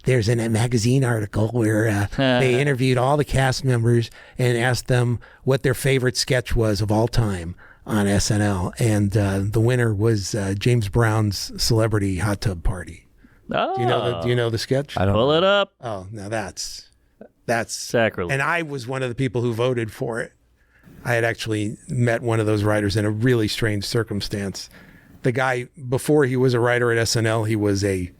there's a magazine article where they interviewed all the cast members and asked them what their favorite sketch was of all time on SNL. And the winner was James Brown's Celebrity Hot Tub Party. Oh. Do you know the sketch? I don't Pull it up. Oh, now that's sacrilege. And I was one of the people who voted for it. I had actually met one of those writers in a really strange circumstance. The guy, before he was a writer at SNL, he was a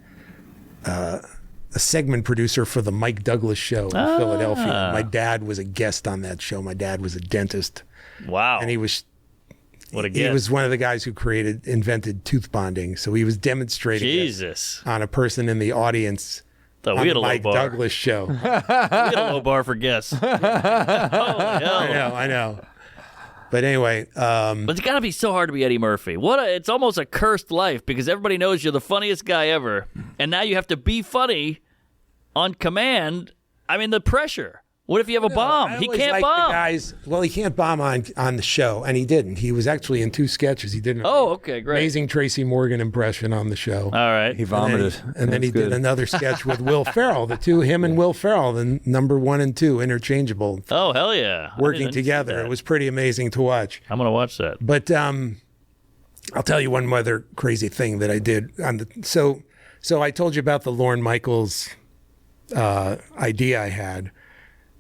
segment producer for the Mike Douglas show in Philadelphia. My dad was a guest on that show. My dad was a dentist. Wow. And he was what a guest. He was one of the guys who invented tooth bonding. So he was demonstrating it on a person in the audience on the Mike Douglas show. We had a low bar for guests. Holy hell. I know. But anyway, but it's got to be so hard to be Eddie Murphy. It's almost a cursed life because everybody knows you're the funniest guy ever, and now you have to be funny on command. I mean, the pressure. What if you have a bomb? He can't bomb. He can't bomb on the show, and he didn't. He was actually in 2 sketches. He did an okay, great. amazing Tracy Morgan impression on the show. All right. He vomited. And then he did another sketch with Will Ferrell. Him and Will Ferrell, the number 1 and 2, interchangeable. Oh, hell yeah. Working together. It was pretty amazing to watch. I'm going to watch that. But I'll tell you one other crazy thing that I did. So I told you about the Lorne Michaels idea I had.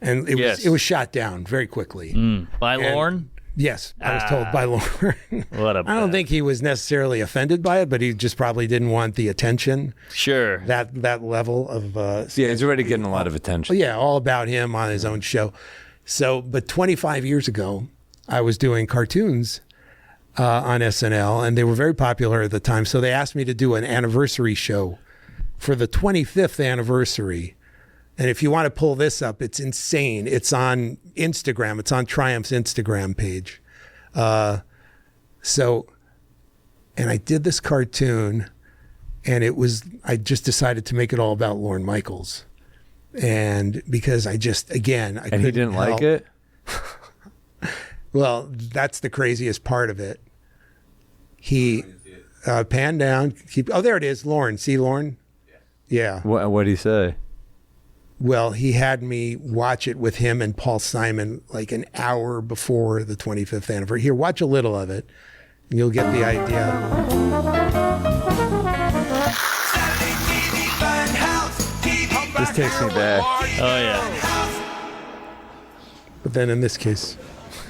And it was shot down very quickly. By Lorne? Yes, I was told by Lorne. I don't think he was necessarily offended by it, but he just probably didn't want the attention. Sure. That level of... he's already getting a lot of attention. Yeah, all about him on his own show. So, but 25 years ago, I was doing cartoons on SNL, and they were very popular at the time. So they asked me to do an anniversary show for the 25th anniversary. And if you want to pull this up, it's insane. It's on Instagram. It's on Triumph's Instagram page. And I did this cartoon, and I just decided to make it all about Lorne Michaels. And because I couldn't help. And he didn't like it? Well, that's the craziest part of it. He pan down. There it is, Lorne. See Lorne? Yeah. What did he say? Well, he had me watch it with him and Paul Simon like an hour before the 25th anniversary. Here, watch a little of it, and you'll get the idea. This takes me back. Oh, yeah. But then in this case.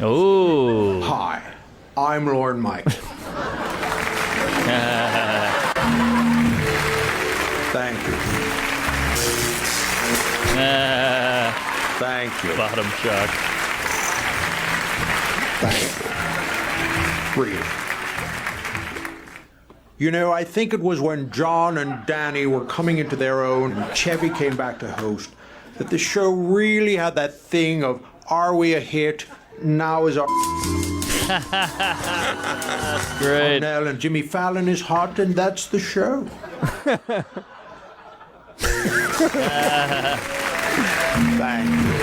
Oh. Hi, I'm Lorne Michaels. Thank you. Bottom shock. Thank you. Read. You know, I think it was when John and Danny were coming into their own and Chevy came back to host that the show really had that thing of, are we a hit? Now is our... That's great. Cornell and Jimmy Fallon is hot, and that's the show. Thank you.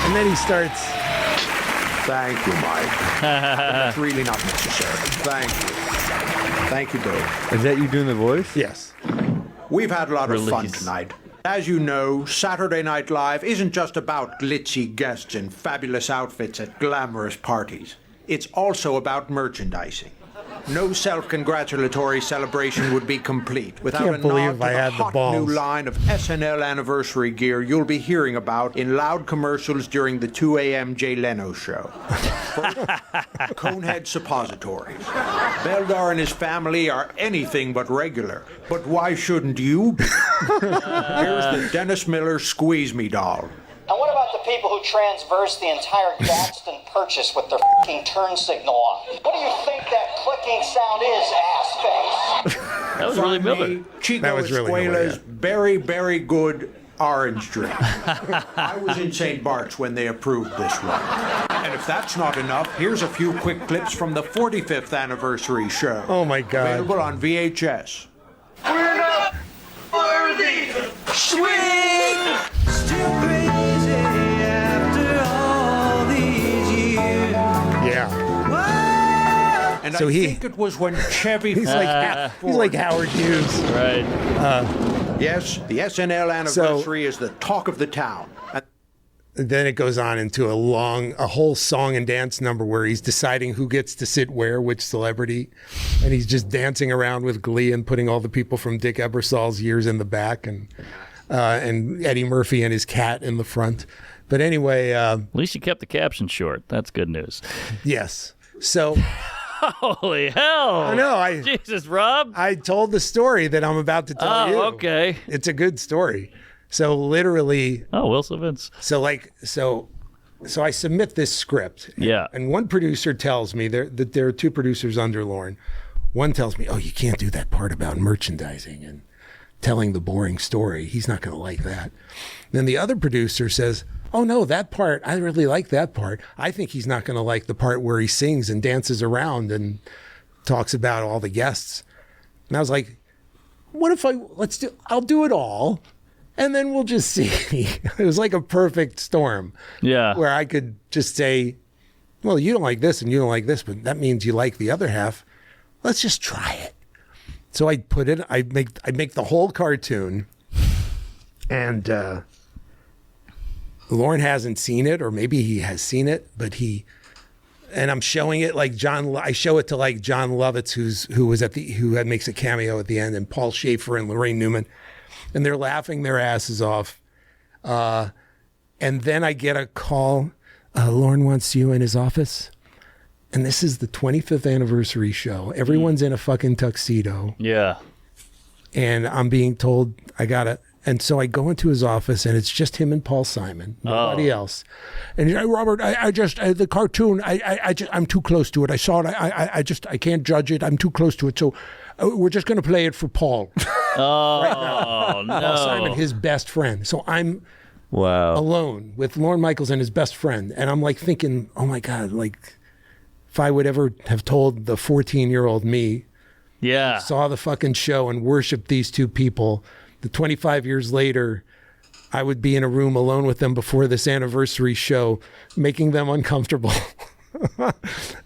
And then he starts. Thank you, Mike. That's really not necessary. Thank you. Thank you, both. Is that you doing the voice? Yes. We've had a lot of fun tonight. As you know, Saturday Night Live isn't just about glitzy guests in fabulous outfits at glamorous parties. It's also about merchandising. No self-congratulatory celebration would be complete without a nod to the hot new line of SNL anniversary gear you'll be hearing about in loud commercials during the 2 a.m. Jay Leno show. First, Conehead suppositories. Beldar and his family are anything but regular, but why shouldn't you be? Here's the Dennis Miller Squeeze Me doll. And what about the people who transverse the entire Gadsden purchase with their f***ing turn signal on? What do you think that clicking sound is, ass face? That was really Miller. Chico Escuela's very, very good orange drink. I was in St. Bart's when they approved this one. And if that's not enough, here's a few quick clips from the 45th anniversary show. Oh my God. Available on VHS. We're not worthy. Swing. Still crazy after all these years. Yeah. And So I he- think it was when Chevy... He's like Howard Hughes. Right. Yes, the SNL anniversary is the talk of the town. Then it goes on into a whole song and dance number where he's deciding who gets to sit where, which celebrity, and he's just dancing around with glee and putting all the people from Dick Ebersol's years in the back, and Eddie Murphy and his cat in the front. But anyway, at least you kept the caption short. That's good news. Yes. So. Holy hell! I know. Jesus, Rob. I told the story that I'm about to tell you. Oh, okay. It's a good story. So literally. Oh, Wilson Vince. So I submit this script. Yeah. And one producer tells me that there are two producers under Lauren. One tells me, "Oh, you can't do that part about merchandising and telling the boring story. He's not going to like that." Then the other producer says, "Oh no, that part, I really like that part. I think he's not going to like the part where he sings and dances around and talks about all the guests." And I was like, "What if I'll do it all, and then we'll just see." It was like a perfect storm. Yeah. Where I could just say, "Well, you don't like this and you don't like this, but that means you like the other half. Let's just try it." So I make the whole cartoon, and Lauren hasn't seen it, or maybe he has seen it, but and I'm showing it like I show it to like John Lovitz, who makes a cameo at the end, and Paul Schaefer and Lorraine Newman, and they're laughing their asses off. And then I get a call, Lauren wants you in his office. And this is the 25th anniversary show. Everyone's in a fucking tuxedo. Yeah. And I'm being told and so I go into his office, and it's just him and Paul Simon, nobody else. And he's like, "Robert, the cartoon, I'm too close to it. I saw it. I can't judge it. I'm too close to it. So we're just going to play it for Paul." Oh, right now. no. Paul Simon, his best friend. So I'm alone with Lorne Michaels and his best friend. And I'm like thinking, oh my God, like if I would ever have told the 14-year-old me, saw the fucking show and worshiped these two people, the 25 years later, I would be in a room alone with them before this anniversary show, making them uncomfortable.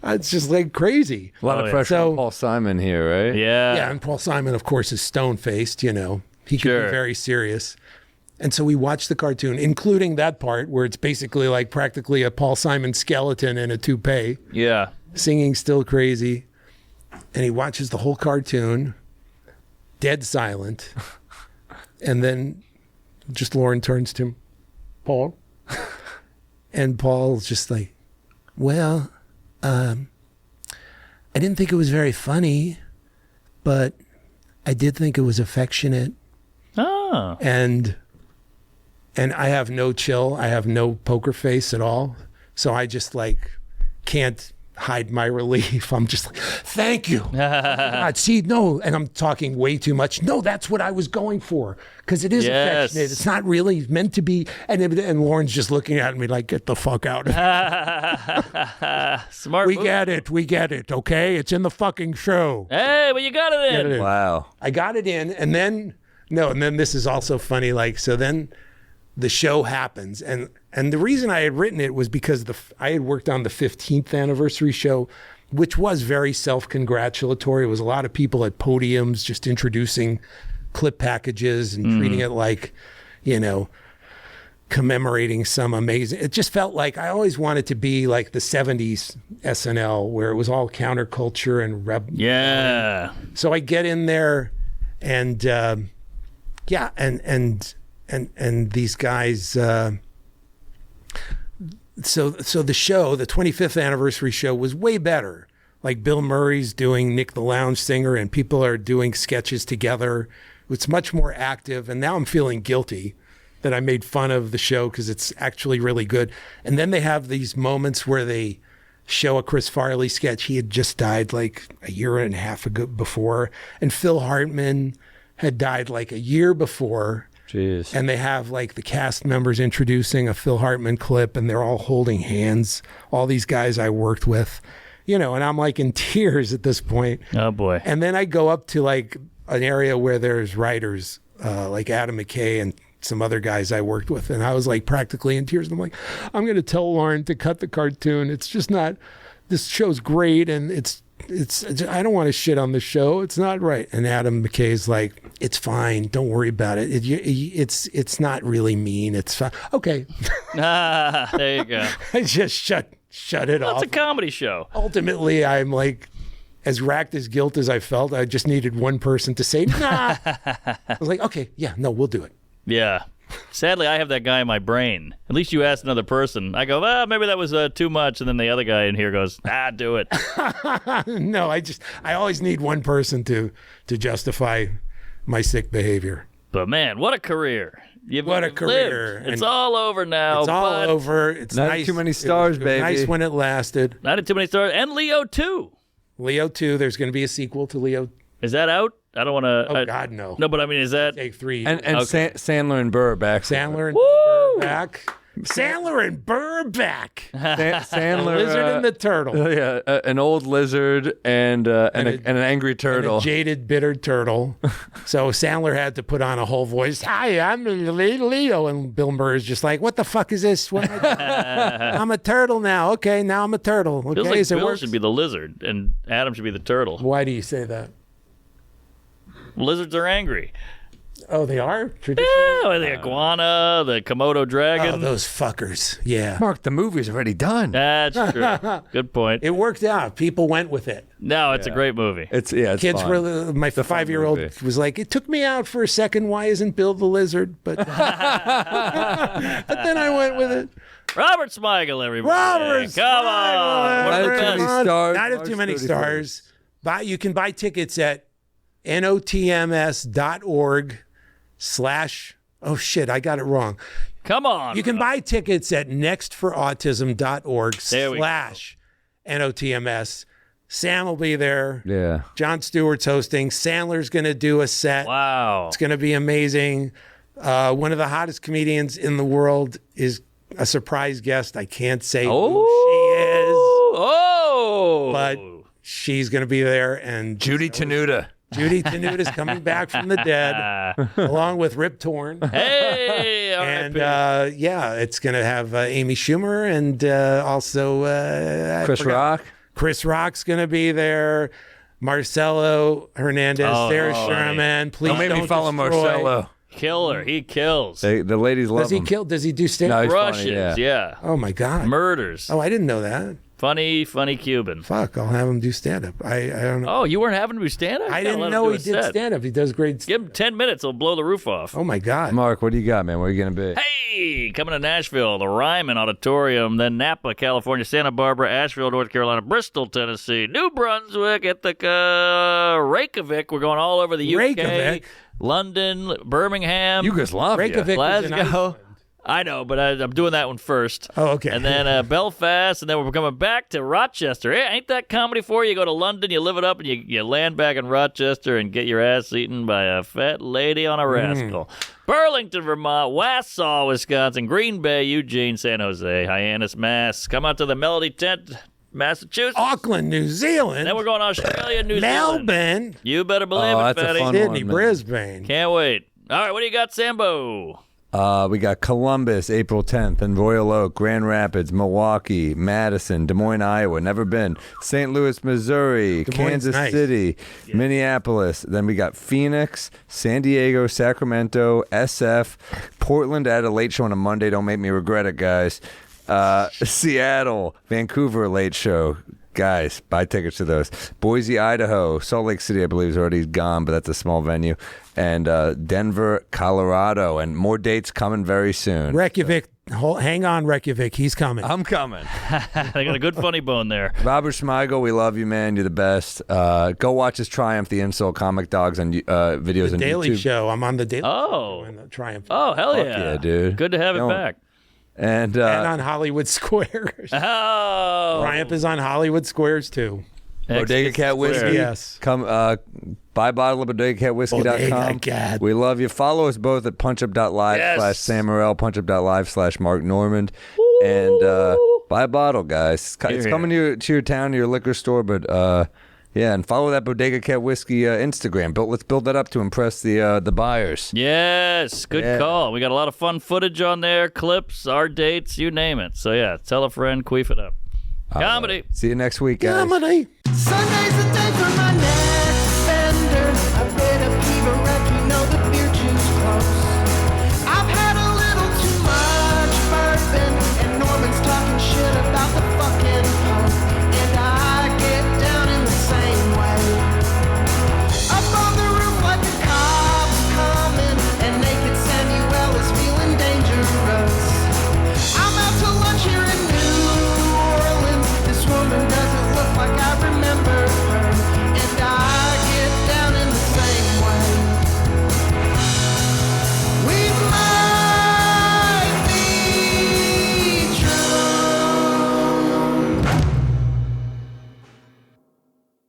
It's just like crazy. A lot of pressure on Paul Simon here, right? Yeah, and Paul Simon, of course, is stone-faced, He can be very serious. And so we watched the cartoon, including that part where it's basically like practically a Paul Simon skeleton in a toupee. Yeah. Singing Still Crazy. And he watches the whole cartoon, dead silent. And then just Lauren turns to him, "Paul?" And Paul's just like, "Well, I didn't think it was very funny, but I did think it was affectionate." Oh. Oh. And I have no chill. I have no poker face at all. So I just like can't hide my relief. I'm just like, thank you. God, see, no, and I'm talking way too much. No, that's what I was going for, because it is affectionate. It's not really meant to be. And Lauren's just looking at me like, get the fuck out. Smart. We get it. Okay, it's in the fucking show. Hey, well, you got it in. Wow. I got it in, and then this is also funny. Like, so then the show happens, and the reason I had written it was because I had worked on the 15th anniversary show, which was very self-congratulatory. It was a lot of people at podiums just introducing clip packages and treating it like, commemorating some amazing. It just felt like I always wanted to be like the 70s SNL, where it was all counterculture and Yeah. So I get in there, and and these guys. So the show, the 25th anniversary show, was way better. Like Bill Murray's doing Nick the Lounge Singer, and people are doing sketches together. It's much more active, and now I'm feeling guilty that I made fun of the show because it's actually really good. And then they have these moments where they show a Chris Farley sketch. He had just died like a year and a half ago before, and Phil Hartman had died like a year before. Jeez. And they have like the cast members introducing a Phil Hartman clip, and they're all holding hands, all these guys I worked with, and I'm like in tears at this point. Oh boy. And then I go up to like an area where there's writers like Adam McKay and some other guys I worked with, and I was like practically in tears. I'm like, I'm going to tell Lauren to cut the cartoon. It's just not, this show's great, and it's I don't want to shit on the show. It's not right. And Adam McKay's like, it's fine. Don't worry about it. It's not really mean. It's fine. Okay. There you go. I just shut it off. It's a comedy show. Ultimately, I'm like, as racked as guilt as I felt, I just needed one person to say, nah. I was like, okay, yeah, no, we'll do it. Yeah. Sadly, I have that guy in my brain. At least you asked another person. I go, maybe that was too much. And then the other guy in here goes, do it. No, I always need one person to justify my sick behavior. But man, what a career. What a career. It's all over now. It's all over. It's not nice. too many stars, baby. Nice when it lasted. Not too many stars. And Leo 2. Leo 2. There's going to be a sequel to Leo. Is that out? I don't want to. Oh, God, no. No, but I mean, is that. Take 3. And okay. Sandler and Burr back. Sandler and Burr back. Sandler and Burr back. Sandler. The lizard and the turtle. Yeah, an old lizard and an angry turtle. And a jaded, bitter turtle. So Sandler had to put on a whole voice. Hi, I'm Leo. And Bill Murray's just like, what the fuck is this? What am I doing? I'm a turtle now. Okay, now I'm a turtle. Okay, Feels like so Bill should be the lizard and Adam should be the turtle. Why do you say that? Lizards are angry. Oh, they are? Yeah, the iguana, the Komodo dragon. Oh, those fuckers. Yeah. Mark, the movie's already done. That's true. Good point. It worked out. People went with it. No, it's a great movie. It's Kids fun. were, my 5-year-old was like, it took me out for a second. Why isn't Bill the lizard? But then I went with it. Robert Smigel, everybody. Robert Come on. One of the best. Not have too many stars. You can buy tickets at notms.org/ oh shit, I got it wrong. Come on. You can buy tickets at nextforautism.org/ NOTMS. Sam will be there. Yeah. Jon Stewart's hosting. Sandler's going to do a set. Wow. It's going to be amazing. One of the hottest comedians in the world is a surprise guest. I can't say who she is. Oh. But she's going to be there. And Judy Tenuta. Judy Tenuta's coming back from the dead, along with Rip Torn. Hey, and it's going to have Amy Schumer and also Chris Rock. Chris Rock's going to be there. Marcelo Hernandez, Sarah Sherman. Please don't make me follow Marcelo. Killer. He kills. The ladies love him. Does he kill? Does he do stand? No, he's Rushes, funny, yeah. yeah. Oh my God. Murders. Oh, I didn't know that. Funny Cuban. Fuck, I'll have him do stand-up. I don't know. Oh, you weren't having him do stand-up? I didn't know he did stand-up. He does great Give him 10 minutes. He'll blow the roof off. Oh, my God. Mark, what do you got, man? Where are you going to be? Hey, coming to Nashville, the Ryman Auditorium, then Napa, California, Santa Barbara, Asheville, North Carolina, Bristol, Tennessee, New Brunswick, Ithaca, Reykjavik. We're going all over the UK. Reykjavik? London, Birmingham. Yugoslavia. Reykjavik was in Glasgow. Iceland. I know, but I'm doing that one first. Oh, okay. And then Belfast, and then we're coming back to Rochester. Hey, ain't that comedy for you? You go to London, you live it up, and you land back in Rochester and get your ass eaten by a fat lady on a rascal. Burlington, Vermont, Wausau, Wisconsin, Green Bay, Eugene, San Jose, Hyannis, Mass. Come out to the Melody Tent, Massachusetts. Auckland, New Zealand. Then we're going to Australia, New Zealand. Melbourne. You better believe Oh, it, that's a Fatty. fun Sydney, one, man. Brisbane. Can't wait. All right, what do you got, Sambo? We got Columbus, April 10th, and Royal Oak, Grand Rapids, Milwaukee, Madison, Des Moines, Iowa, never been, St. Louis, Missouri, Des Moines, Kansas nice. City, Minneapolis. Then we got Phoenix, San Diego, Sacramento, SF, Portland at a late show on a Monday. Don't make me regret it, guys. Seattle, Vancouver, late show. Guys, buy tickets to those. Boise, Idaho, Salt Lake City, I believe, is already gone, but that's a small venue. And Denver, Colorado, and more dates coming very soon. Reykjavik. Hang on, Reykjavik. He's coming. I'm coming. They got a good funny bone there. Robert Smigel, we love you, man. You're the best. Go watch his Triumph the Insult Comic Dogs on videos The on Daily YouTube. Show. I'm on the Daily Oh. Show. And Triumph. Oh, hell Fuck yeah. yeah, dude. Good to have it Going. back. And And on Hollywood Squares. Oh. Triumph is on Hollywood Squares, too. Bodega Cat Whiskey. Yes. Come buy a bottle of BodegaCatWhiskey.com. Bodega Cat. We love you. Follow us both at punchup.live/Sam Morril, punchup.live/Mark Normand. And buy a bottle, guys. It's coming to your town, to your liquor store, but yeah, and follow that Bodega Cat Whiskey Instagram. Let's build that up to impress the buyers. Yes, good call. We got a lot of fun footage on there, clips, our dates, you name it. So yeah, tell a friend, queef it up. Comedy. See you next week, guys. Comedy.